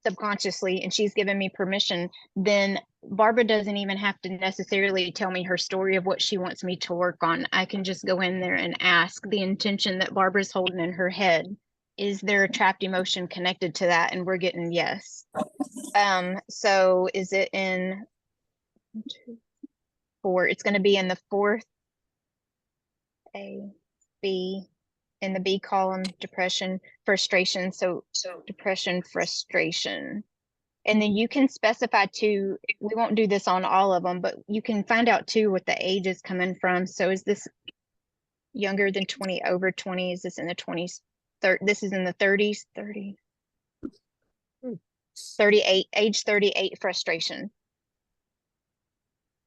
subconsciously and she's given me permission, then Barbara doesn't even have to necessarily tell me her story of what she wants me to work on. I can just go in there and ask the intention that Barbara's holding in her head. Is there a trapped emotion connected to that? And we're getting yes. So is it in 1, 2, 4? It's going to be in the 4th A, B, in the B column, depression, frustration. So depression, frustration. And then you can specify too, we won't do this on all of them, but you can find out too what the age is coming from. So is this younger than 20, over 20? Is this in the 20s? This is in the 30s, 30, 38, age 38 frustration.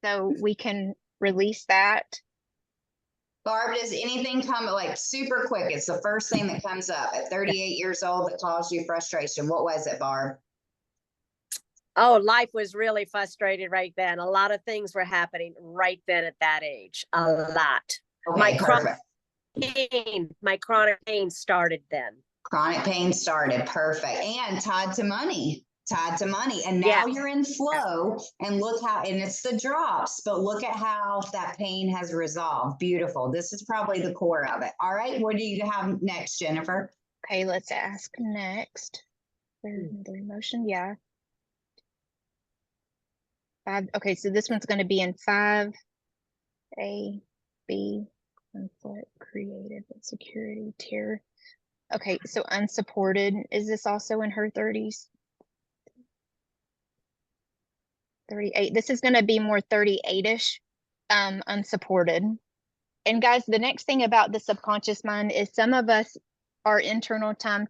So we can release that. Barb, does anything come like super quick? It's the first thing that comes up at 38 years old that caused you frustration. What was it, Barb? Oh, life was really frustrated right then. A lot of things were happening right then at that age. A lot. Okay, perfect. My chronic pain started then. Chronic pain started. Perfect. And tied to money. And now you're in flow, and look how, and it's the drops, but look at how that pain has resolved. Beautiful. This is probably the core of it. All right. What do you have next, Jennifer? Okay, let's ask next. There's another emotion. Yeah. 5. Okay, so this one's going to be in 5 A, B, conflict created with security, terror. Okay, so unsupported. Is this also in her 30s? 38. This is going to be more 38ish, unsupported. And guys, the next thing about the subconscious mind is some of us, our internal time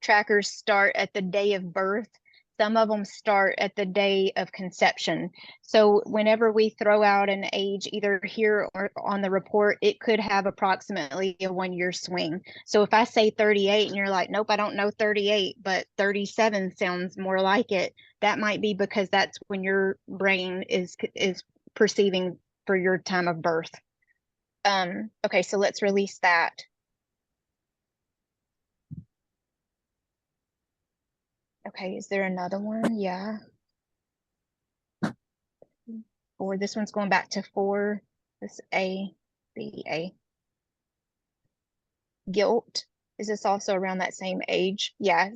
trackers start at the day of birth. Some of them start at the day of conception. So whenever we throw out an age, either here or on the report, it could have approximately a 1-year swing. So if I say 38 and you're like, nope, I don't know 38, but 37 sounds more like it, that might be because that's when your brain is perceiving for your time of birth. Okay, so let's release that. Okay, is there another one? Yeah. Or this one's going back to 4. This A, B, A. Guilt. Is this also around that same age? Yeah,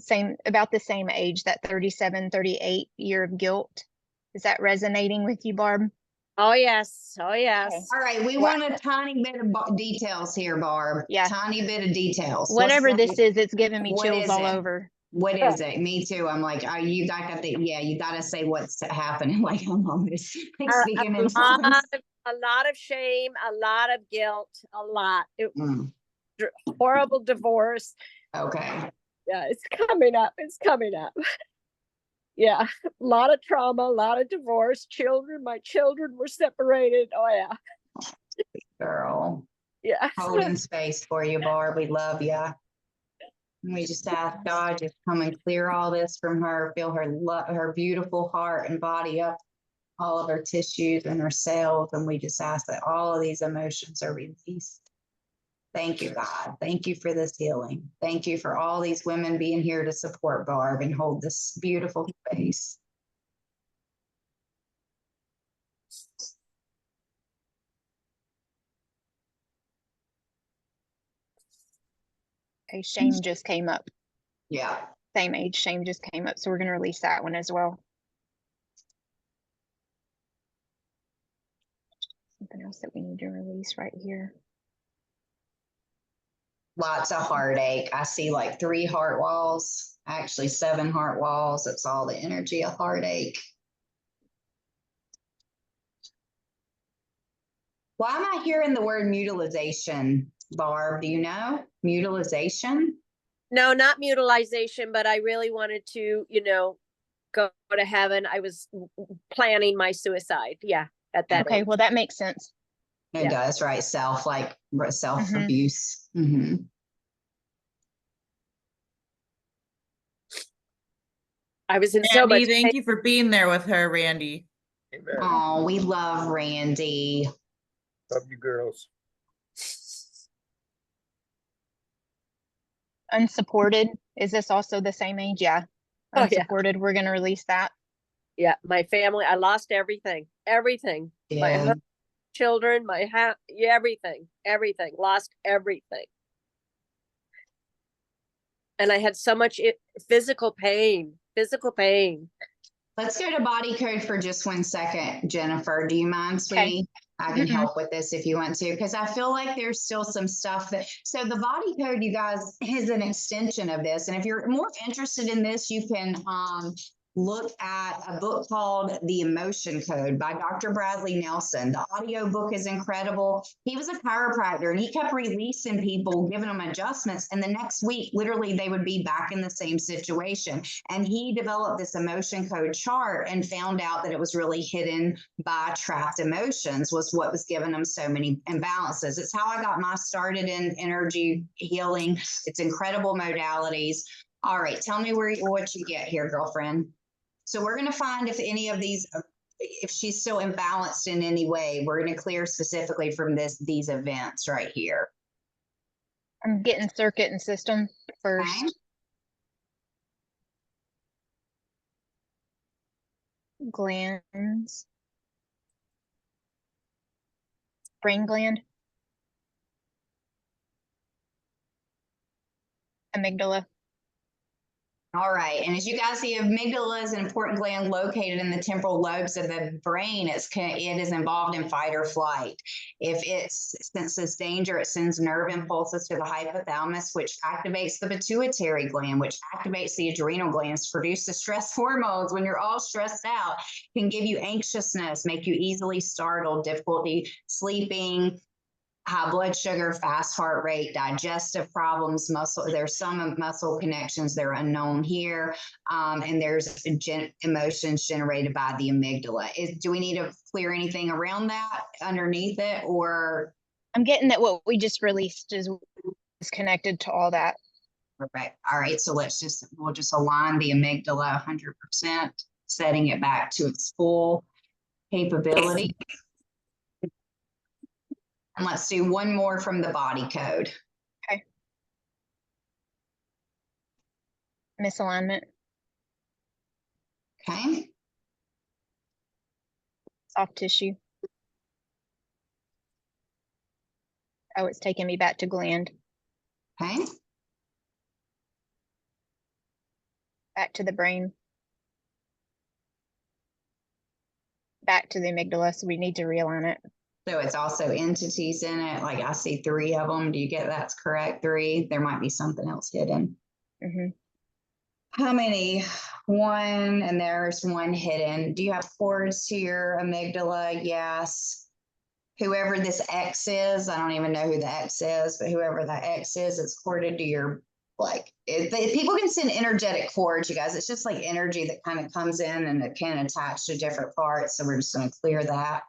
about the same age, that 37, 38 year of guilt. Is that resonating with you, Barb? Oh, yes. Oh, yes. Okay. All right. We want a tiny bit of details here, Barb. Yeah. Tiny bit of details. Whatever this is, it's giving me What chills is all it? over. What is it? Me too. I'm like, oh, you got to, you got to say what's happening. Like, I'm almost speaking in tongues. A lot of shame, a lot of guilt, a lot. Horrible divorce. Okay. Yeah, it's coming up. It's coming up. Yeah, a lot of trauma, a lot of divorce. My children were separated. Oh, yeah. Girl. Yeah. Holding space for you, Barb. We love you. We just ask God to come and clear all this from her, feel her beautiful heart and body up, all of her tissues and her cells. And we just ask that all of these emotions are released. Thank you, God. Thank you for this healing. Thank you for all these women being here to support Barb and hold this beautiful space. Okay, shame just came up. Yeah. Same age, shame just came up. So we're going to release that one as well. Something else that we need to release right here. Lots of heartache. I see like 3 heart walls, actually 7 heart walls. It's all the energy of heartache. Why am I hearing the word mutilization, Barb? Do you know? Mutilization? No, not mutilization, but I really wanted to, go to heaven. I was planning my suicide. Yeah, at that Okay, age. well, that makes sense. It does, right? Self-abuse. Mm-hmm. I was in so much Randy, thank you for being there with her, Randy. Oh, we love Randy. Love you girls. Unsupported. Is this also the same age? Yeah. Oh, yeah. Unsupported. We're going to release that. Yeah, my family, I lost everything, everything. My Yeah. husband, children, my house, yeah, everything, lost everything. And I had so much physical pain. Let's go to body code for just 1 second, Jennifer. Do you mind, sweetie? I can Mm-mm. help with this if you want to, because I feel like there's still some stuff that, so the body code, you guys, is an extension of this. And if you're more interested in this, you can look at a book called The Emotion Code by Dr. Bradley Nelson. The audio book is incredible. He was a chiropractor and he kept releasing people, giving them adjustments. And the next week, literally, they would be back in the same situation. And he developed this emotion code chart and found out that it was really hidden by trapped emotions was what was giving them so many imbalances. It's how I got my started in energy healing. It's incredible modalities. All right, tell me what you get here, girlfriend. So we're going to find if any of these, if she's still imbalanced in any way, we're going to clear specifically from these events right here. I'm getting circuit and system first. Okay. Glands. Brain gland. Amygdala. All right. And as you guys see, amygdala is an important gland located in the temporal lobes of the brain. It is involved in fight or flight. If it senses danger, it sends nerve impulses to the hypothalamus, which activates the pituitary gland, which activates the adrenal glands, produce the stress hormones. When you're all stressed out, can give you anxiousness, make you easily startled, difficulty sleeping, high blood sugar, fast heart rate, digestive problems, muscle. There's some muscle connections that are unknown here. And there's emotions generated by the amygdala. Do we need to clear anything around that underneath it, or? I'm getting that what we just released is connected to all that. Perfect. All right. So we'll just align the amygdala 100%, setting it back to its full capability. And let's do one more from the body code. Okay. Misalignment. Okay. Soft tissue. Oh, it's taking me back to gland. Okay. Back to the brain. Back to the amygdala, so we need to realign it. So it's also entities in it. Like I see 3 of them. Do you get that's correct? 3. There might be something else hidden. Mm-hmm. How many? 1, and there's 1 hidden. Do you have cords to your amygdala? Yes. Whoever this X is, I don't even know who the X is, but whoever that X is, it's corded to your, like, people can send energetic cords, you guys. It's just like energy that kind of comes in and it can attach to different parts. So we're just going to clear that.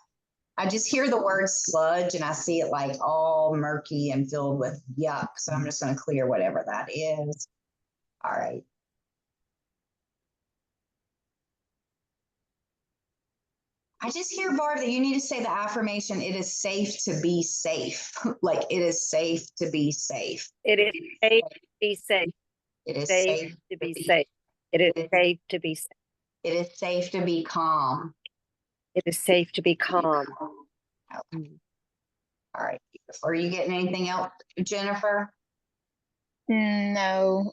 I just hear the word sludge and I see it like all murky and filled with yuck. So I'm just going to clear whatever that is. All right. I just hear, Barb, that you need to say the affirmation, it is safe to be safe. Like it is safe to be safe. It is safe to be safe. It is safe to be safe. It is safe to be safe. It is safe to be calm. It is safe to be calm. Okay. All right. Are you getting anything else, Jennifer? No.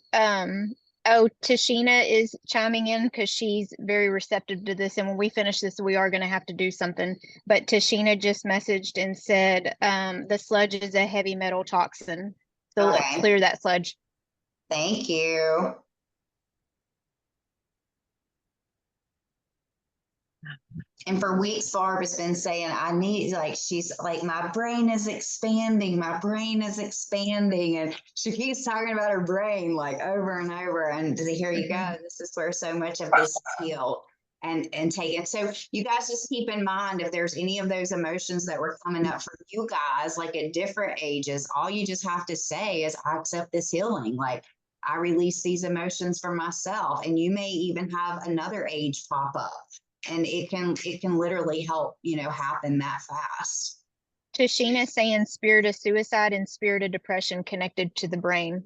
Oh, Tashina is chiming in because she's very receptive to this. And when we finish this, we are going to have to do something. But Tashina just messaged and said the sludge is a heavy metal toxin. So let's clear that sludge. Thank you. And for weeks, Barb has been saying, I need, like, she's like, my brain is expanding. My brain is expanding. And she keeps talking about her brain like over and over. And here you go. This is where so much of this is healed and taken. So you guys just keep in mind, if there's any of those emotions that were coming up for you guys, like at different ages, all you just have to say is, I accept this healing. Like, I release these emotions for myself. And you may even have another age pop up. And it can literally help, happen that fast. Tashina saying spirit of suicide and spirit of depression connected to the brain.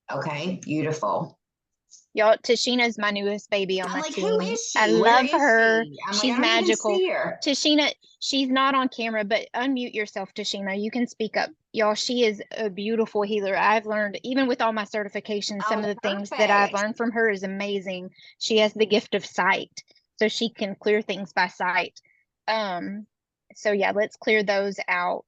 Okay, beautiful. Y'all, Tashina's my newest baby on I'm my like, team. who is she? I Where love is her. she? I'm like, She's I don't even magical. see her. Tashina, she's not on camera, but unmute yourself, Tashina. You can speak up. Y'all, she is a beautiful healer. I've learned, even with all my certifications, some Oh, of the things that I've perfect. learned from her is amazing. She has the gift of sight, so she can clear things by sight. So yeah, let's clear those out.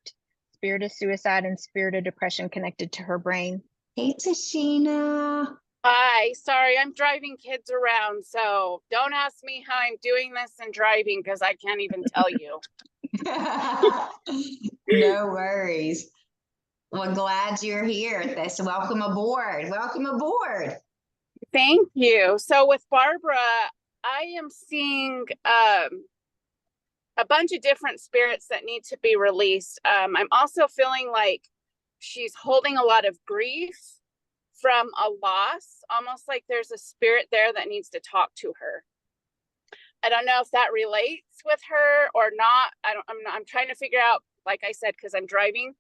Spirit of suicide and spirit of depression connected to her brain. Hey, Tashina. Hi, sorry, I'm driving kids around, so don't ask me how I'm doing this and driving because I can't even tell you. No worries. Well, glad you're here. This welcome aboard. Welcome aboard. Thank you. So with Barbara, I am seeing a bunch of different spirits that need to be released. I'm also feeling like she's holding a lot of grief from a loss, almost like there's a spirit there that needs to talk to her. I don't know if that relates with her or not. I'm trying to figure out, like I said, because I'm driving,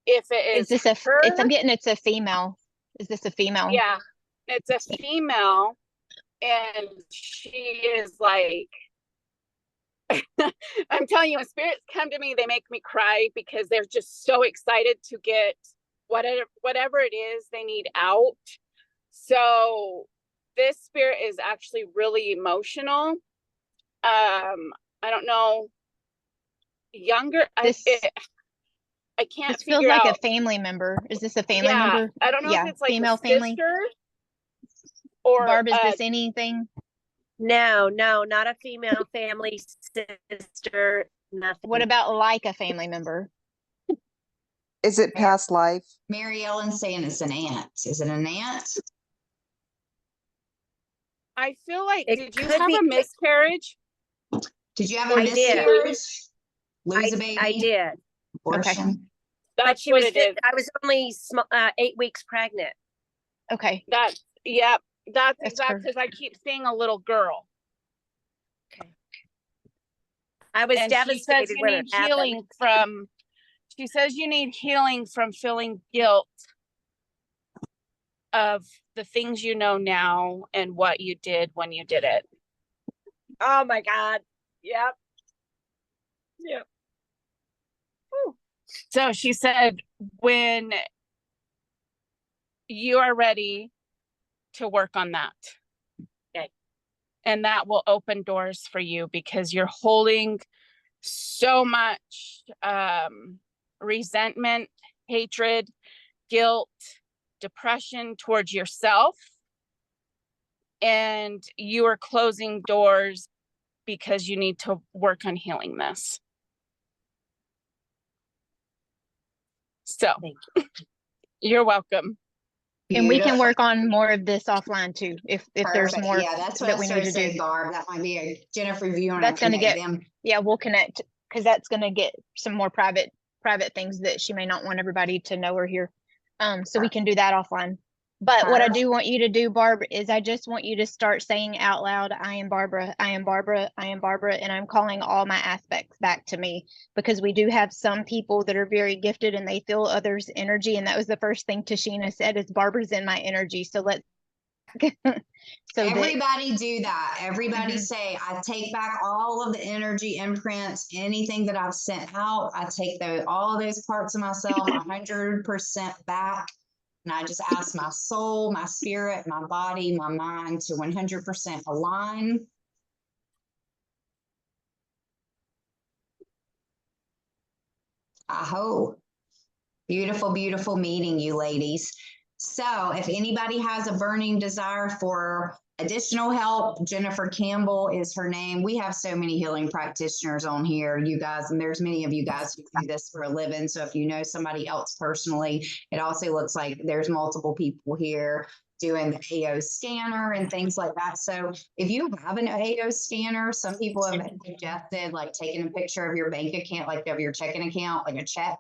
if it is Is this her. I'm getting it's a female. Is this a female? Yeah, it's a female, and she is like, I'm telling you, when spirits come to me, they make me cry because they're just so excited to get whatever it is they need out. So this spirit is actually really emotional. I don't know, younger. I can't This feels figure like out. a family member. Is this a family Yeah, member? I don't know Yeah, if it's like female a family. sister or Barb, is this anything? No, not a female family, sister, nothing. What about like a family member? Is it past life? Mary Ellen's saying it's an aunt. Is it an aunt? I feel like, It did you could have be- a miscarriage? Did you have a I did. miscarriage? Lose a baby? I did. Abortion? But That's she what was, it is. I was only 8 weeks pregnant. Okay. That's That's exact, her. because I keep seeing a little girl. Okay. I was And she says devastated you when need it happened. healing from, she says you need healing from feeling guilt of the things you know now and what you did when you did it. Oh my God. Yep. Yep. So she said, when you are ready to work on that. Okay. And that will open doors for you because you're holding so much resentment, hatred, guilt, depression towards yourself. And you are closing doors because you need to work on healing this. So you're welcome. And we can Beautiful. work on more of this offline too, if there's Perfect. more Yeah, that's what that I we started need to to say, do. Barb. That might be a Jennifer, if you want That's to gonna connect get, them. yeah, we'll connect, because that's gonna get some more private things that she may not want everybody to know or hear. So we can do that offline. But what I do want you to do, Barb, is I just want you to start saying out loud, I am Barbara, I am Barbara, I am Barbara, and I'm calling all my aspects back to me, because we do have some people that are very gifted and they feel others' energy. And that was the first thing Tashina said, is Barbara's in my energy. So let's Everybody do that. Everybody Mhm. say, I take back all of the energy imprints, anything that I've sent out. I take all of those parts of myself 100% back. And I just ask my soul, my spirit, my body, my mind to 100% align. Aho. Beautiful, beautiful meeting you ladies. So if anybody has a burning desire for additional help, Jennifer Campbell is her name. We have so many healing practitioners on here, you guys, and there's many of you guys who do this for a living. So if you know somebody else personally, it also looks like there's multiple people here doing the AO scanner and things like that. So if you have an AO scanner, some people have suggested like taking a picture of your bank account, like of your checking account, like a check,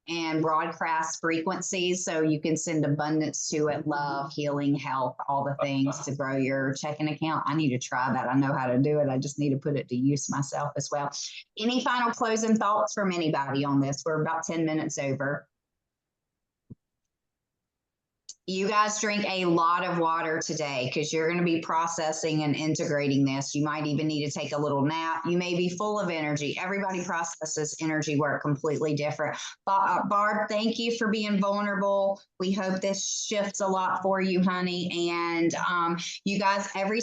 and broadcast frequencies so you can send abundance to it, love, healing, health, all the things to grow your checking account. I need to try that. I know how to do it. I just need to put it to use myself as well. Any final closing thoughts from anybody on this? We're about 10 minutes over. You guys drink a lot of water today because you're going to be processing and integrating this. You might even need to take a little nap. You may be full of energy. Everybody processes energy work completely different. Barb, thank you for being vulnerable. We hope this shifts a lot for you, honey. And you guys, every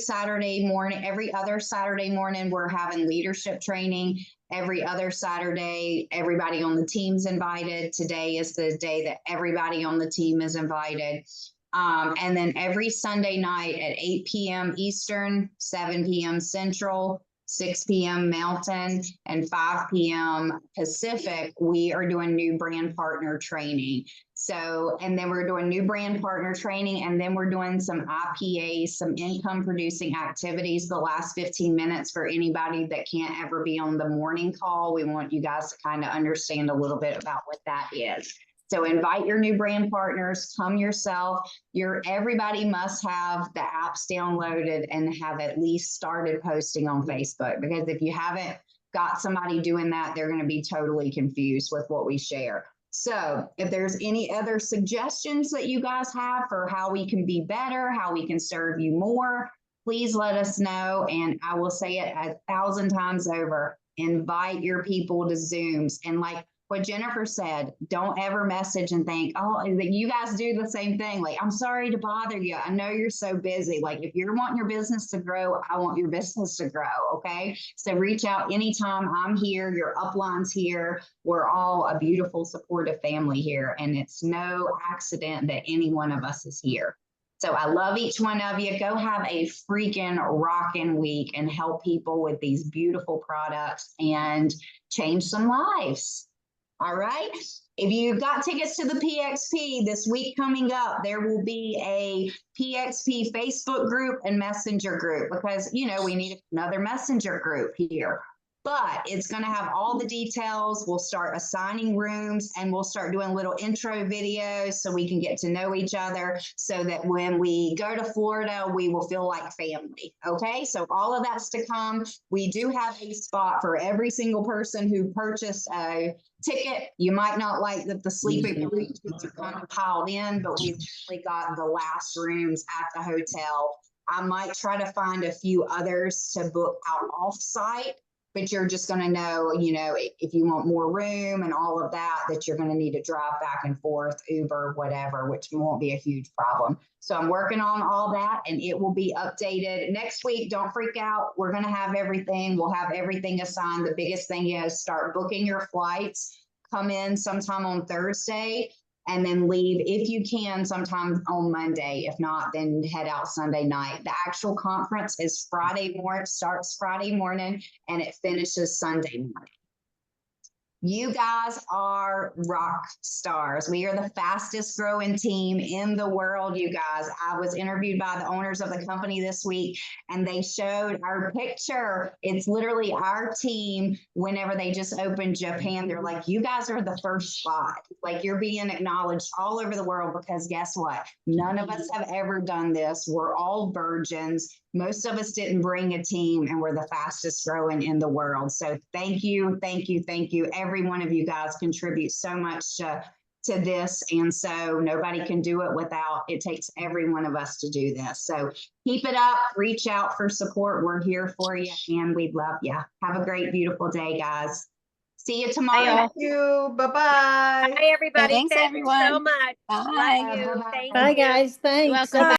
other Saturday morning, we're having leadership training. Every other Saturday, everybody on the team's invited. Today is the day that everybody on the team is invited. And then every Sunday night at 8 p.m. Eastern, 7 p.m. Central, 6 p.m. Mountain, and 5 p.m. Pacific, we are doing new brand partner training. So, and then we're doing new brand partner training, and then we're doing some IPAs, some income producing activities the last 15 minutes for anybody that can't ever be on the morning call. We want you guys to kind of understand a little bit about what that is. So invite your new brand partners, come yourself. Everybody must have the apps downloaded and have at least started posting on Facebook, because if you haven't got somebody doing that, they're going to be totally confused with what we share. So if there's any other suggestions that you guys have for how we can be better, how we can serve you more, please let us know. And I will say it 1,000 times over, invite your people to Zooms. And like what Jennifer said, don't ever message and think, oh, you guys do the same thing. Like, I'm sorry to bother you. I know you're so busy. Like, if you're wanting your business to grow, I want your business to grow. Okay. So reach out anytime. I'm here. Your upline's here. We're all a beautiful, supportive family here. And it's no accident that any one of us is here. So I love each one of you. Go have a freaking rockin' week and help people with these beautiful products and change some lives. All right. If you've got tickets to the PXP this week coming up, there will be a PXP Facebook group and Messenger group, because, you know, we need another Messenger group here. But it's going to have all the details. We'll start assigning rooms, and we'll start doing little intro videos so we can get to know each other, so that when we go to Florida, we will feel like family. Okay, so all of that's to come. We do have a spot for every single person who purchased a ticket. You might not like that the sleeping arrangements are kind of piled in, but we've actually got the last rooms at the hotel. I might try to find a few others to book out off-site, but you're just going to know, you know, if you want more room and all of that, that you're going to need to drive back and forth, Uber, whatever, which won't be a huge problem. So I'm working on all that, and it will be updated next week. Don't freak out. We're going to have everything. We'll have everything assigned. The biggest thing is start booking your flights. Come in sometime on Thursday, and then leave, if you can, sometime on Monday. If not, then head out Sunday night. The actual conference is Friday morning, starts Friday morning, and it finishes Sunday morning. You guys are rock stars. We are the fastest growing team in the world, you guys. I was interviewed by the owners of the company this week, and they showed our picture. It's literally our team whenever they just opened Japan. They're like, you guys are the first spot. Like, you're being acknowledged all over the world, because guess what? None of us have ever done this. We're all virgins. Most of us didn't bring a team, and we're the fastest growing in the world. So thank you, thank you, thank you. Every one of you guys contributes so much to this. And so nobody can do it without, it takes every one of us to do this. So keep it up, reach out for support. We're here for you, and we love you. Have a great, beautiful day, guys. See you tomorrow. Thank you. Bye-bye. Hi, everybody. Thanks, Thank you so everyone. much. Bye. Love you. Bye-bye. Thank Bye, you. guys. Thanks. Welcome.